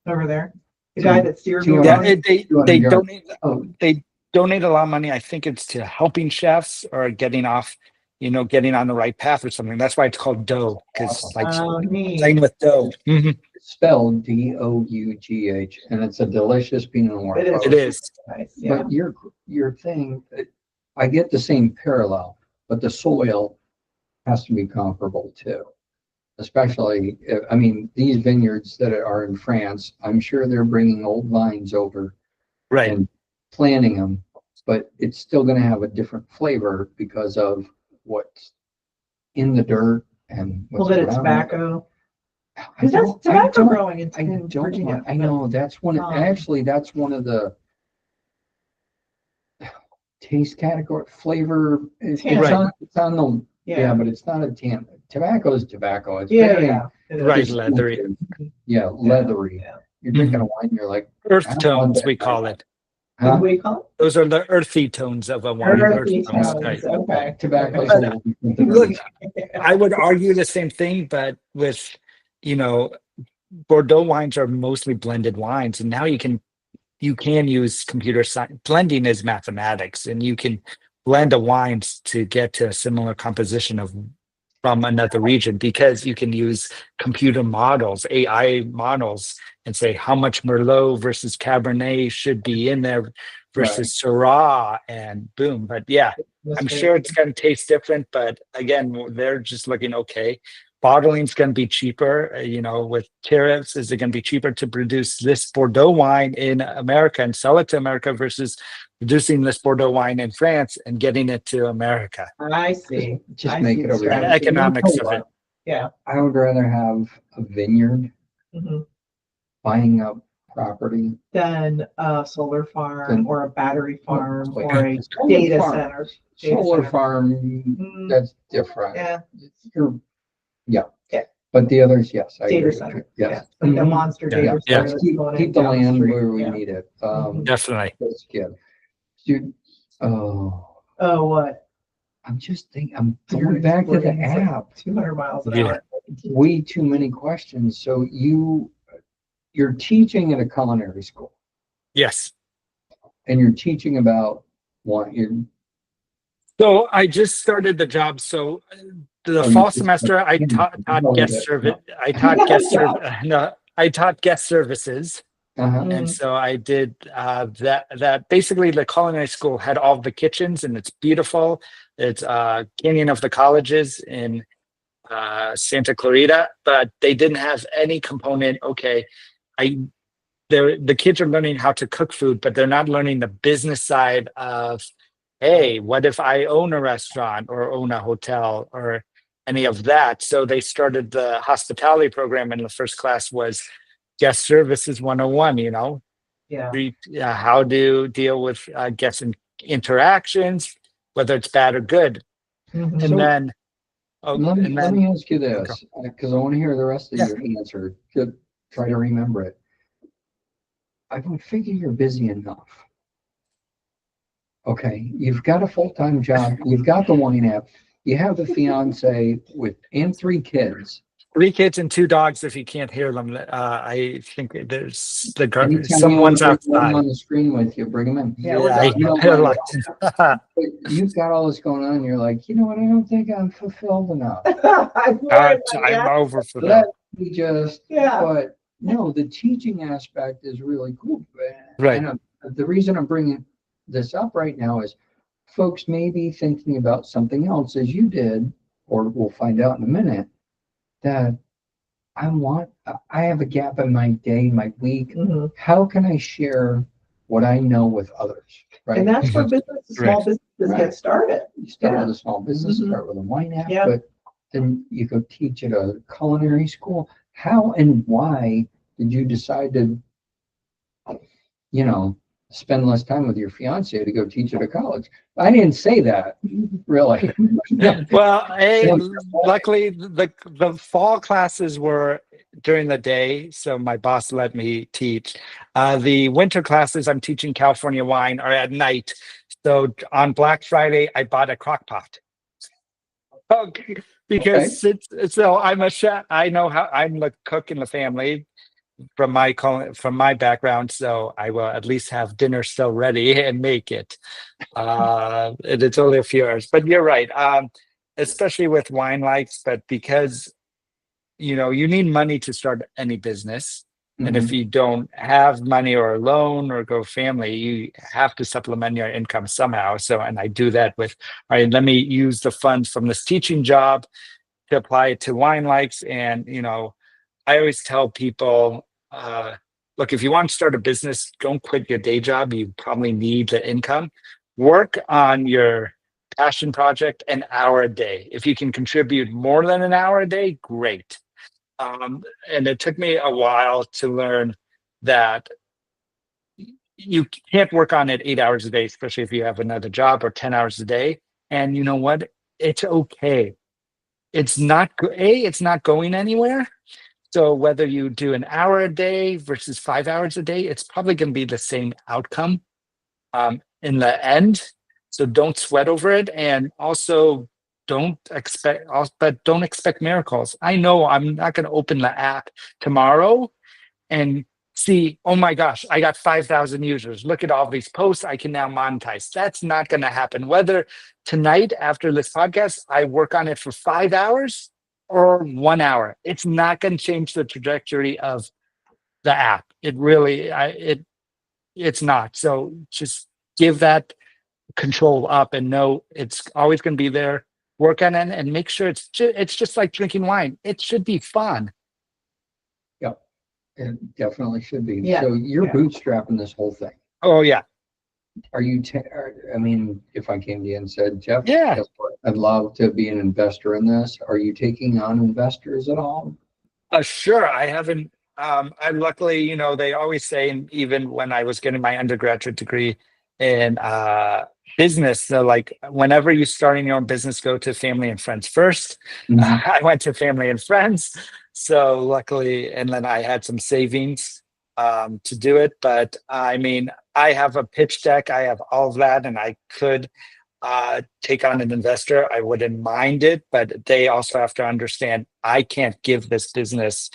Over there. The guy that steers you Yeah, Yeah, around. they 200 yards. donate. They donate a lot of money. I think it's to helping chefs or getting off, getting on the right path or something. That's why it's called Doe, because Neat. same with Doe. Mhm. It's spelled Dough, and it's a delicious Pinot Noir. It is. folks. It is. Nice. Yeah. But your thing, I get the same parallel, but the soil has to be comparable too. Especially, these vineyards that are in France, I'm sure they're bringing old vines over Right. and planting them, but it's still going to have a different flavor because of what's in the dirt and A little what's bit of around it. tobacco. I Because that's don't- I tobacco don't- growing in I don't Virginia. want, I know that's one, actually, that's one of the taste category, flavor. It's Tannin. on the, Yeah. yeah, but it's not a tan. Tobacco is tobacco. It's Yeah. very Yeah. It is. Right. Leathery. Yeah, leathery. Yeah. You're drinking a wine, you're like, Earth I don't want tones, that. we call it. huh? What do you call Those are the earthy tones of a wine. Earthy Earth tones, tones. right. Okay. Tobacco's Okay. a little different than Look, earth. I would argue the same thing, but with, Bordeaux wines are mostly blended wines, and now you can use computer science. Blending is mathematics, and you can blend a wines to get to a similar composition of from another region, because you can use computer models, AI models, and say how much Merlot versus Cabernet should be in there versus Syrah, and boom. But yeah, That's I'm very sure it's going to taste different, but again, they're just looking, okay, bottling's going to be cheaper, with tariffs. Is it going to be cheaper to produce this Bordeaux wine in America and sell it to America versus producing this Bordeaux wine in France and getting it to America? I see. Just I make see it the over here. strategy. Economics of it. Yeah. I would rather have a vineyard Mhm. buying up property. Than a solar farm Than- or a battery farm Wait, or a solar data farm. center. Data Solar center. farm, Mm, that's different. Yeah, Yeah. Yeah. But the others, yes, I agree data with center. you. Yeah, Yes. like a Mhm. monster Yeah. data Yeah. center that's Keep, going in keep the down land street. where we Yeah. need it. Definitely. That's good. Dude, oh, Oh, what? I'm just thinking, I'm You're going back to the exploding. It's like app. 200 miles an Yeah. hour. Way too many questions. So you're teaching at a culinary school Yes. and you're teaching about what you're. So I just started the job. So the Oh, you fall just- semester, I taught Oh, guest yeah. service. I taught guest service. No, I taught guest services. Uh-huh. And so I did that basically the culinary school had all the kitchens, and it's beautiful. It's Canyon of the Colleges in Santa Clarita, but they didn't have any component. Okay, I the kids are learning how to cook food, but they're not learning the business side of, hey, what if I own a restaurant or own a hotel or any of that? So they started the hospitality program, and the first class was guest services 101, Yeah. how to deal with guest interactions, whether it's bad or good. Mhm. And So- then, Let me ask you Okay. this, because I want to hear the rest of Yeah. your answer to try to remember it. I would figure you're busy enough. Okay, you've got a full-time job, you've got the wine app, you have a fiance and 3 kids. 3 kids and 2 dogs. If you can't hear them, I think there's Anytime you want someone's to bring one outside. on the screen with you, bring them in. Yeah, we're I done. You don't feel mind like But you've got all this going on, you're like, you know what, I don't think I'm fulfilled enough. I'm worried about I'm that. over for that. Let me just, Yeah. but no, the teaching aspect is really cool. Right. And the reason I'm bringing this up right now is folks may be thinking about something else as you did, or we'll find out in a minute, that I have a gap in my day, my week. Mhm. How can I share what I know with others? Right. And that's where small Right. businesses Right. get started. You start Yeah. with a small business, Mhm. start with a wine app, Yeah. but then you go teach at a culinary school. How and why did you decide to, spend less time with your fiance to go teach at a college? I didn't say that, really. Well, Yeah. luckily the fall classes were during the day, so my boss let me teach. The winter classes I'm teaching California wine are at night. So on Black Friday, I bought a crock pot. Okay, because so I'm a chef. I know how I'm the cook in the family from my background, so I will at least have dinner still ready and make it. And it's only a few hours, but you're right. Especially with Winelikes, but because you need money to start any business. And if Mhm. you don't have money or a loan or go family, you have to supplement your income somehow. So, and I do that with, all right, let me use the funds from this teaching job to apply it to Winelikes. And, I always tell people, look, if you want to start a business, don't quit your day job. You probably need the income. Work on your passion project an hour a day. If you can contribute more than an hour a day, great. And it took me a while to learn that you can't work on it 8 hours a day, especially if you have another job, or 10 hours a day. And you know what? It's okay. It's not going anywhere. So whether you do an hour a day versus 5 hours a day, it's probably going to be the same outcome in the end. So don't sweat over it, and also don't expect miracles. I know I'm not going to open the app tomorrow and see, oh my gosh, I got 5,000 users. Look at all these posts. I can now monetize. That's not going to happen. Whether tonight after this podcast, I work on it for 5 hours or 1 hour, it's not going to change the trajectory of the app. It really, it's not. So just give that control up and know it's always going to be there. Work on it and make sure it's just like drinking wine. It should be fun. Yep, it definitely should be. Yeah. So you're Yeah. bootstrapping this whole thing. Oh yeah. Are you, I mean, if I came to you and said, Jeff, Yeah. guess what? I'd love to be an investor in this. Are you taking on investors at all? Sure. I haven't. I luckily, they always say, and even when I was getting my undergraduate degree in business, they're like, whenever you're starting your own business, go to family and friends first. Mhm. I went to family and friends, so luckily, and then I had some savings to do it. But I mean, I have a pitch deck. I have all of that, and I could take on an investor. I wouldn't mind it, but they also have to understand I can't give this business,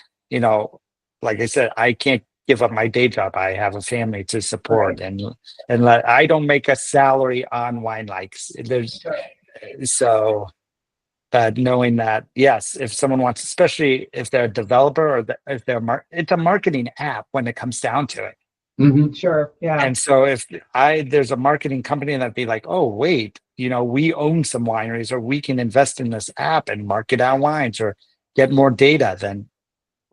like I said, I can't give up my day job. I have a family to support, Right. and I don't make a salary on Winelikes. There's Sure. so. But knowing that, yes, if someone wants, especially if they're a developer or if they're it's a marketing app when it comes down to it. Mhm. Sure. Yeah. And so if there's a marketing company that'd be like, oh, wait, we own some wineries or we can invest in this app and market our wines or get more data, then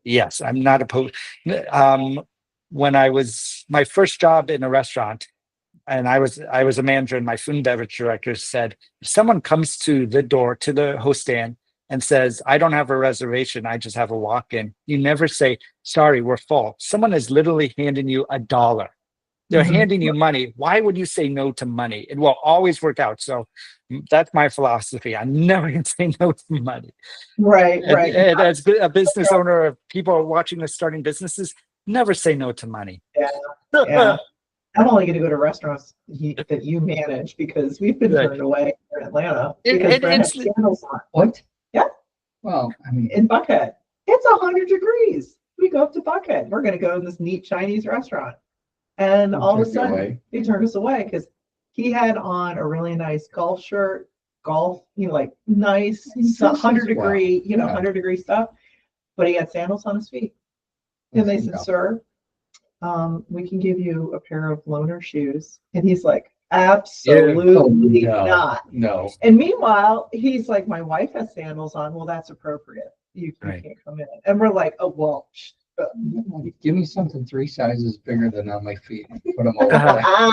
yes, I'm not opposed. When I was my first job in a restaurant and I was a manager and my food and beverage director said, if someone comes to the door, to the host stand and says, I don't have a reservation, I just have a walk-in, you never say, sorry, we're full. Someone is literally handing you $1. They're Mhm. handing you money. Why would you say no to money? It will always work out. So that's my philosophy. I'm never going to say no to money. Right. Right. And as a business owner, of people are watching us starting businesses, never say no to money. Yeah. Yeah. I'm only going to go to restaurants that you manage because we've been Right. turned away in Atlanta because Brent has candles on. What? Yeah. Well, I mean, In Buckhead. It's 100 degrees. We go up to Buckhead. We're going to go to this neat Chinese restaurant. And Who all of a turned you sudden, away? he turned us away because he had on a really nice golf shirt, like nice, This 100 is- wow. degree, Yeah. 100 degree stuff. But he had sandals on his feet. And they said, Yeah. sir, we can give you a pair of loaner shoes. And he's like, absolutely Oh, no. not. No. And meanwhile, he's like, my wife has sandals on. Well, that's appropriate. You Right. can't come in. And we're like, oh, well. Give me something 3 sizes bigger than on my feet. Put them over Uh-huh.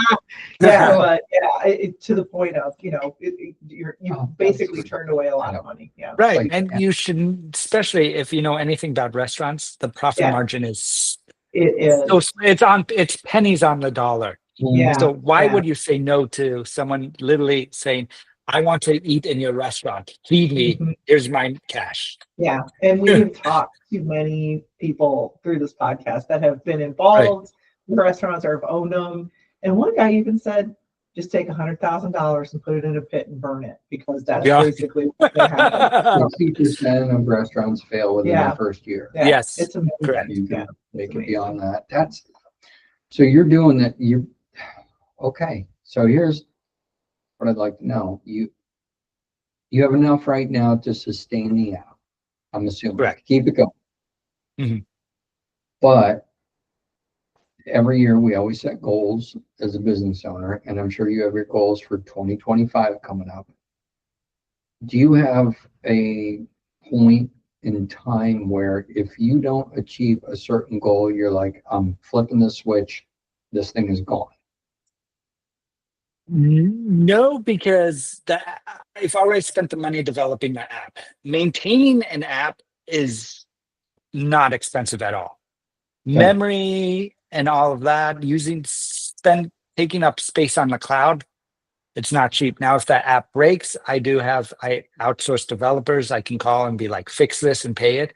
there. Yeah, but yeah, to the point of, you Oh, basically that's- turned away a lot I of know. money. Yeah. Right. Like- And you should, especially if you know anything about restaurants, the profit Yeah. margin is It is. so it's pennies on the dollar. Yeah. So why yeah. would you say no to someone literally saying, I want to eat in your restaurant. Feed me. Mhm. Here's my cash. Yeah. And we have talked to many people through this podcast that have been involved in restaurants or have owned them. And one guy even said, just take $100,000 and put it in a pit and burn it because that's Yeah. basically what happened. 60% of restaurants fail within Yeah. the first year. Yeah, Yes, It's amazing. correct. You can Yeah. make It's it amazing. beyond that. So you're doing that. Okay. So here's what I'd like to know. You have enough right now to sustain the app. I'm assuming. Correct. Keep it going. Mhm. But every year we always set goals as a business owner, and I'm sure you have your goals for 2025 coming up. Do you have a point in time where if you don't achieve a certain goal, you're like, I'm flipping the switch, this thing is gone? No, because I've already spent the money developing the app. Maintaining an app is not expensive at all. Okay. Memory and all of that, taking up space on the cloud, it's not cheap. Now, if that app breaks, I outsource developers. I can call and be like, fix this and pay it.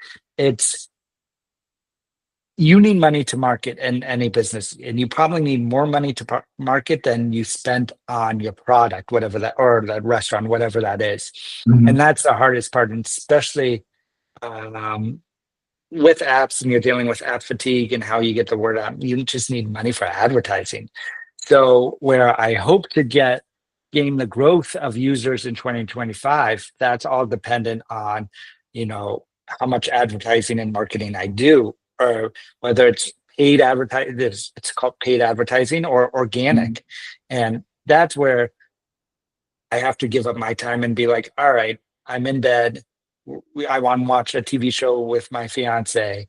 You need money to market in any business, and you probably need more money to market than you spend on your product, whatever that, or the restaurant, whatever that is. Mhm. And that's the hardest part, and especially with apps and you're dealing with app fatigue and how you get the word out, you just need money for advertising. So where I hope to gain the growth of users in 2025, that's all dependent on, how much advertising and marketing I do, or whether it's paid advertising, it's called paid advertising or organic. And that's where I have to give up my time and be like, all right, I'm in bed. I want to watch a TV show with my fiance,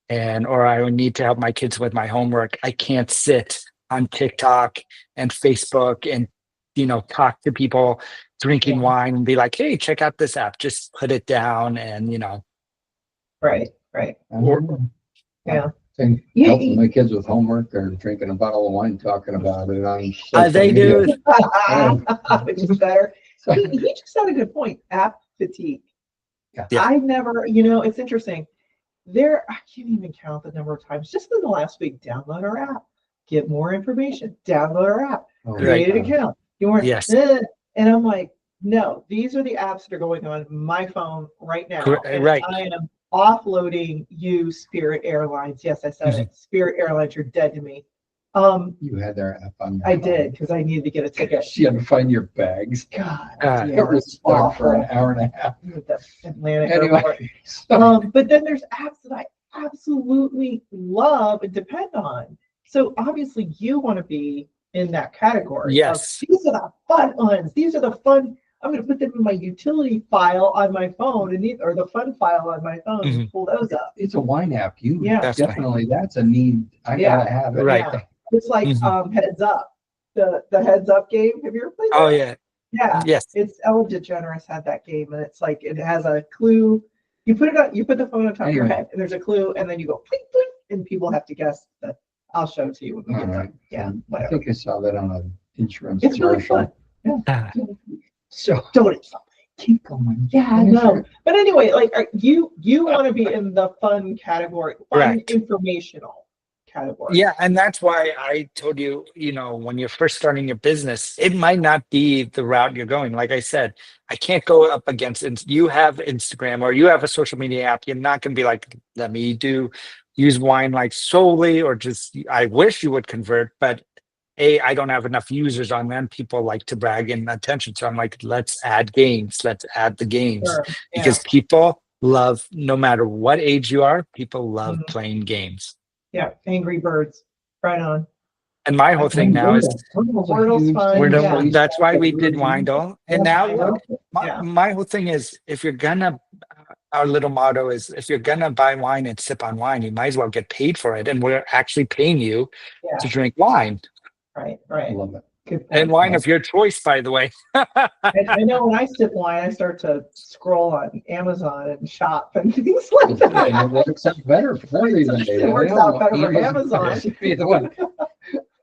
or I would need to help my kids with my homework. I can't sit on TikTok and Facebook and talk to people drinking wine and be like, hey, check out this app. Just put it down and Right. Yeah. And Yeah. helping my kids with homework or drinking a bottle of wine, talking about it on social they media. do. Which is better. He just had a good point. App fatigue. Yeah. I never, it's interesting. I can't even count the number of times just in the last week, download our app, get more information, download our app, create an account. Yes. And I'm like, no, these are the apps that are going on my phone right now. And right. I am offloading you, Spirit Airlines. Yes, I said it. Spirit Airlines, you're dead to me. You had their app on your I phone. did, because I needed to get a ticket. You had to find your bags. God, It was stuck for an hour and a half. With the Atlantic Airport. Anyway, But then there's apps that I absolutely love and depend on. So obviously you want to be in that category. Yes. These are the fun ones. These are the fun. I'm going to put them in my utility file on my phone or the fun file on my phone and pull those up. it's a wine app. Definitely. That's a need. I gotta have it. Right. Yeah. It's like Heads Up, the Heads Up game. Have you ever played that? Oh yeah. Yeah. Yes. It's Ellen DeGeneres had that game, and it's like it has a clue. You put the phone on top of your head, and there's a clue, and then you go blink, blink, and people have to guess that. I'll show it to you when we get done. Yeah. I Whatever. think I saw that on an insurance It's really commercial. fun. Yeah. So Don't it? keep going. Yeah, I know. But anyway, like you want to be in the fun category, fun informational category. Yeah, and that's why I told you, when you're first starting your business, it might not be the route you're going. Like I said, I can't go up against you have Instagram or you have a social media app. You're not going to be like, let me use Winelikes solely, or just, I wish you would convert, but I don't have enough users on them. People like to brag and attention. So I'm like, let's add games. Let's add the games. Sure. Yeah. Because people love, no matter what age you are, people love playing games. Yeah, Angry Birds, right on. And my whole thing now is Wordle's fun. that's why we did Windle. And now look, Yeah. my whole thing is, our little motto is, if you're gonna buy wine and sip on wine, you might as well get paid for it. And we're actually paying you to drink wine. Right. I love it. Good point. And wine of your choice, by the way. I know when I sip wine, I start to scroll on Amazon and shop and things like that. It works out better for some reason. It works out better for Amazon. Should be the one.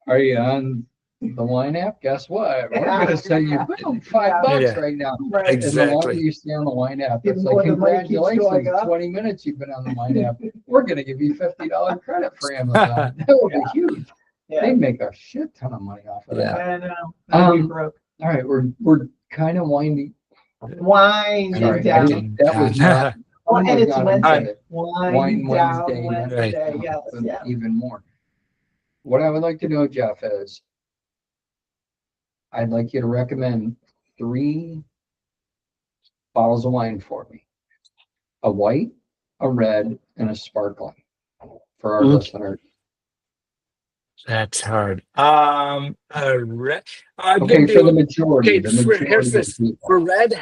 Are you on the wine app? Guess what? We're going to send you $5 right now. Right. And the longer Exactly. you stay on the wine app, it's Even like, more the money keeps going congratulations, up. 20 minutes you've been on the wine app. We're going to give you $50 credit for Amazon. That would be huge. Yeah. They make a shit ton of money off of that. I know. I'd be broke. All right, we're kind of winding. Winding Sorry, down. that was not. Oh, and it's not Wednesday. intended. Wine down Wednesday. Wednesday. Yes. But Yeah. even more. What I would like to know, Jeff, is I'd like you to recommend 3 bottles of wine for me. A white, a red, and a sparkling for our listeners. That's hard. Okay, Okay, for the majority. here's of this. people. For red,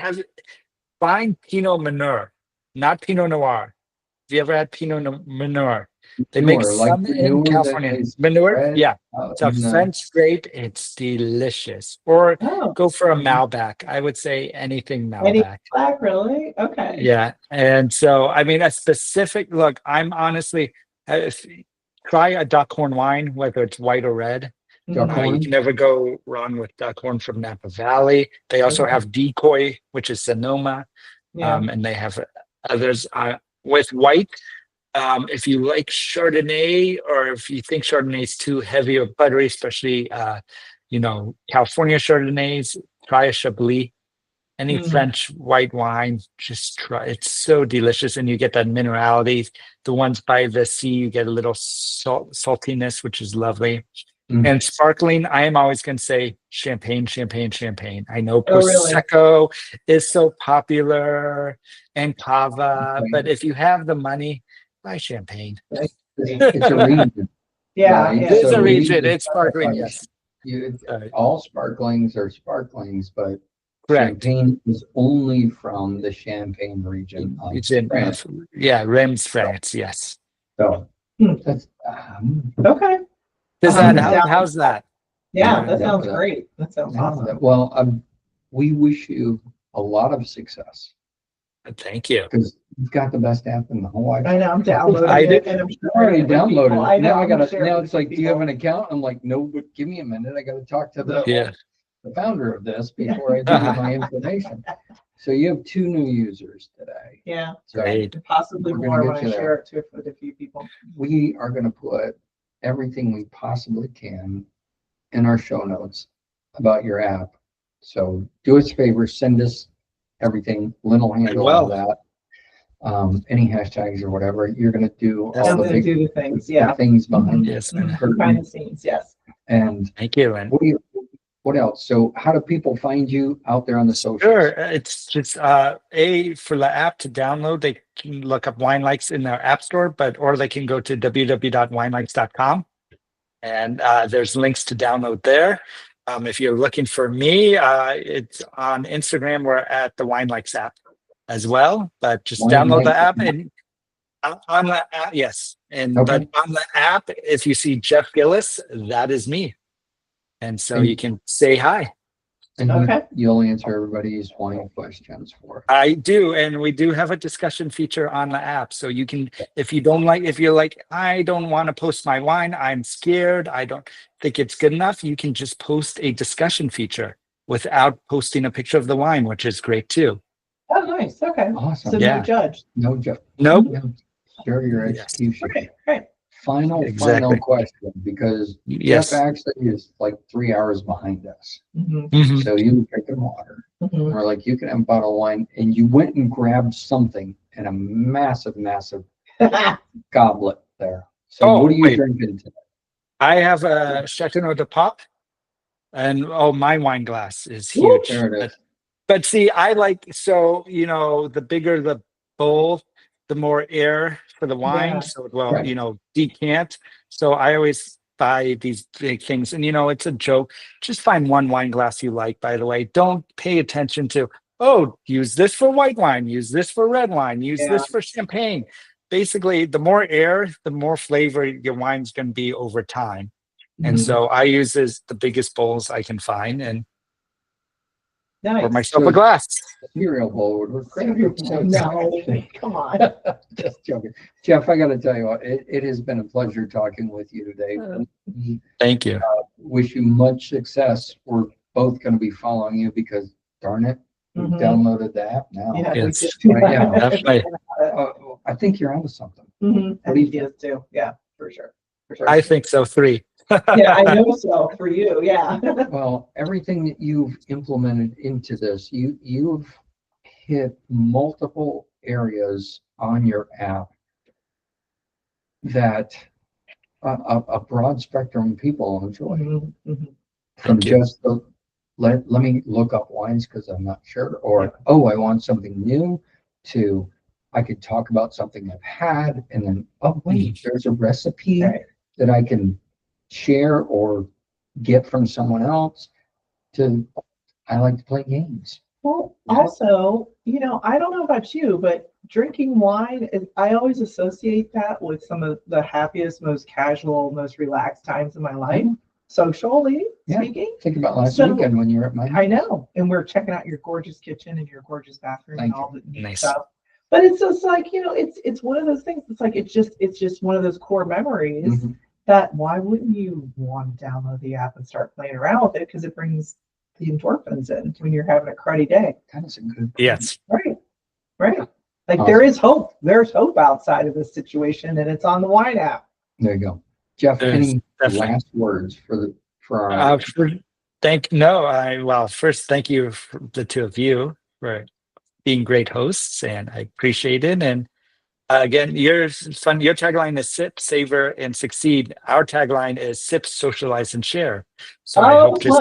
find Pinot Meunier, not Pinot Noir. Have you ever had Pinot Meunier? They make Newer, like some the in newer California. that is Meunier, red, yeah. It's a and, French grape. It's delicious. Or Oh, go for a Malbec. I would say anything Malbec. black, really? Okay. Yeah. And so, I mean, a specific look, I'm honestly, try a Duckhorn wine, whether it's white or red. Duckhorn. You can never go wrong with Duckhorn from Napa Valley. They also have Decoy, which is Sonoma, Yeah. and they have others with white. If you like Chardonnay, or if you think Chardonnay is too heavy or buttery, especially California Chardonnays, try a Chablis. Any French white wine, just try. It's so delicious, and you get that minerality. The ones by the sea, you get a little saltiness, which is lovely. Mm. And sparkling, I am always going to say champagne, champagne, champagne. I know Oh, really? Prosecco is so popular and Cava, Okay. but if you have the money, buy champagne. It's a region. Yeah, right? yeah. It is So a we region. just It's sparkling, specify yes. all sparklings are sparklings, but Correct. champagne is only from the Champagne region of It's in France. Reims, France. Yes. So that's Okay. Does Um, that? How's that? Yeah, Yeah, that sounds yeah. great. That sounds awesome. well, we wish you a lot of success Thank you. because you've got the best app in the whole wide. I know, I'm downloading I it, do. and I'm I already downloaded people. it. I know, Now I I'm gotta. sharing Now with it's like, do you people. have an account? I'm like, no, but give me a minute. I gotta talk to the Yeah. founder of this before I give you my information. So you have 2 new users today. Yeah, So Great. possibly We're gonna more get when I you there. share it with a few people. we are going to put everything we possibly can in our show notes about your app. So do us a favor, send us everything. Lynn will handle all will. that. Any hashtags or whatever. You're going to do That's all I'm the gonna big do the things, yeah. things behind Yes. the Behind curtain. the scenes, yes. And Thank you. And what else? So how do people find you out there on the socials? sure, it's just for the app to download. They can look up Winelikes in their app store, or they can go to www.winelikes.com, and there's links to download there. If you're looking for me, it's on Instagram. We're at the Winelikes app as well, but just download the app and on the app, yes. And Okay. but on the app, if you see Jeff Gillis, that is me, and so you can say hi. And Okay. you'll answer everybody's 20 questions for. I do, and we do have a discussion feature on the app. So you can, if you're like, I don't want to post my wine, I'm scared, I don't think it's good enough, you can just post a discussion feature without posting a picture of the wine, which is great too. Oh, nice, okay. Awesome. So Yeah. no judge. No joke. Nope. No, share your Yes. execution. Right. Final Exactly. question, because Yes. Jeff actually is like 3 hours behind us. Mhm, Mhm. So you drinking water. mhm. We're like, you can have a bottle of wine, and you went and grabbed something in a massive goblet there. So Oh, what are you wait. drinking today? I have a Chateau de Pop, and my wine glass is Woo, huge. There it is. But see, the bigger the bowl, the more air for the wine. Yeah. So it will, Right. decant. So I always buy these big things. And, it's a joke. Just find one wine glass you like, by the way. Don't pay attention to, use this for white wine, use this for red wine, use Yeah. this for champagne. Basically, the more air, the more flavor your wine's going to be over time. And Mhm. so I use the biggest bowls I can find and pour Nice. myself a glass. Cereal bowl would work great. No, come on. Just joking. Jeff, I got to tell you what, it has been a pleasure talking with you today. Thank you. Wish you much success. We're both going to be following you because, darn it, we've Mhm. downloaded the app now. Yeah, Yes. we just- Right, yeah. Definitely. I think you're onto something. Mhm, I What do you think he is too. Yeah, for sure. For sure. I think so. 3. Yeah, I know so for you. Yeah. Well, everything that you've implemented into this, you've hit multiple areas on your app that a broad spectrum of people enjoy. Mhm, mhm. From Thank you. just let me look up wines because I'm not sure, or I want something new, to I could talk about something I've had, and then wait, there's a recipe Right. that I can share or get from someone else. I like to play games. Well, Yeah. also, I don't know about you, but drinking wine, I always associate that with some of the happiest, most casual, most relaxed times of my life, socially Yeah. speaking. Think about last So, weekend when you were at my I know. And we're checking out your gorgeous kitchen and your gorgeous bathroom Thank and all the neat Nice. stuff. But it's just like, it's one of those things. It's like, it's just one of those core memories Mhm. that why wouldn't you want to download the app and start playing around with it? Because it brings the endorphins in when you're having a cruddy day. That is a good point. Yes. Right. Like Awesome. there is hope. There's hope outside of this situation, and it's on the wine app. There you go. Jeff, There's any definitely. last words for our First, thank you for the 2 of you. for being great hosts, and I appreciate it. And again, your tagline is sip, savor, and succeed. Our tagline is sip, socialize, and share. So I hope just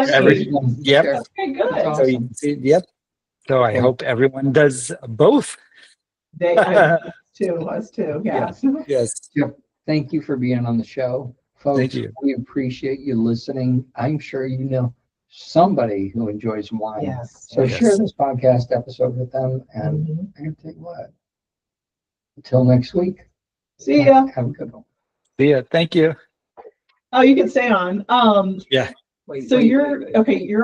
yep. Okay, good. That's So you awesome. can see, yep. So I hope everyone does both. Us too. Yes. Yes. Yep. Thank you for being on the show, folks. Thank you. We appreciate you listening. I'm sure you know somebody who enjoys wine. Yes. So Yes. share this podcast episode with them. And Mhm. I tell you what, until next week, See ya. have a good one. See ya. Thank you. Oh, you can stay on. Yeah. So you're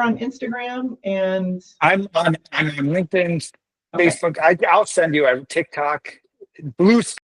on Instagram and I'm on LinkedIn, okay. Facebook. I'll send you a TikTok. Blue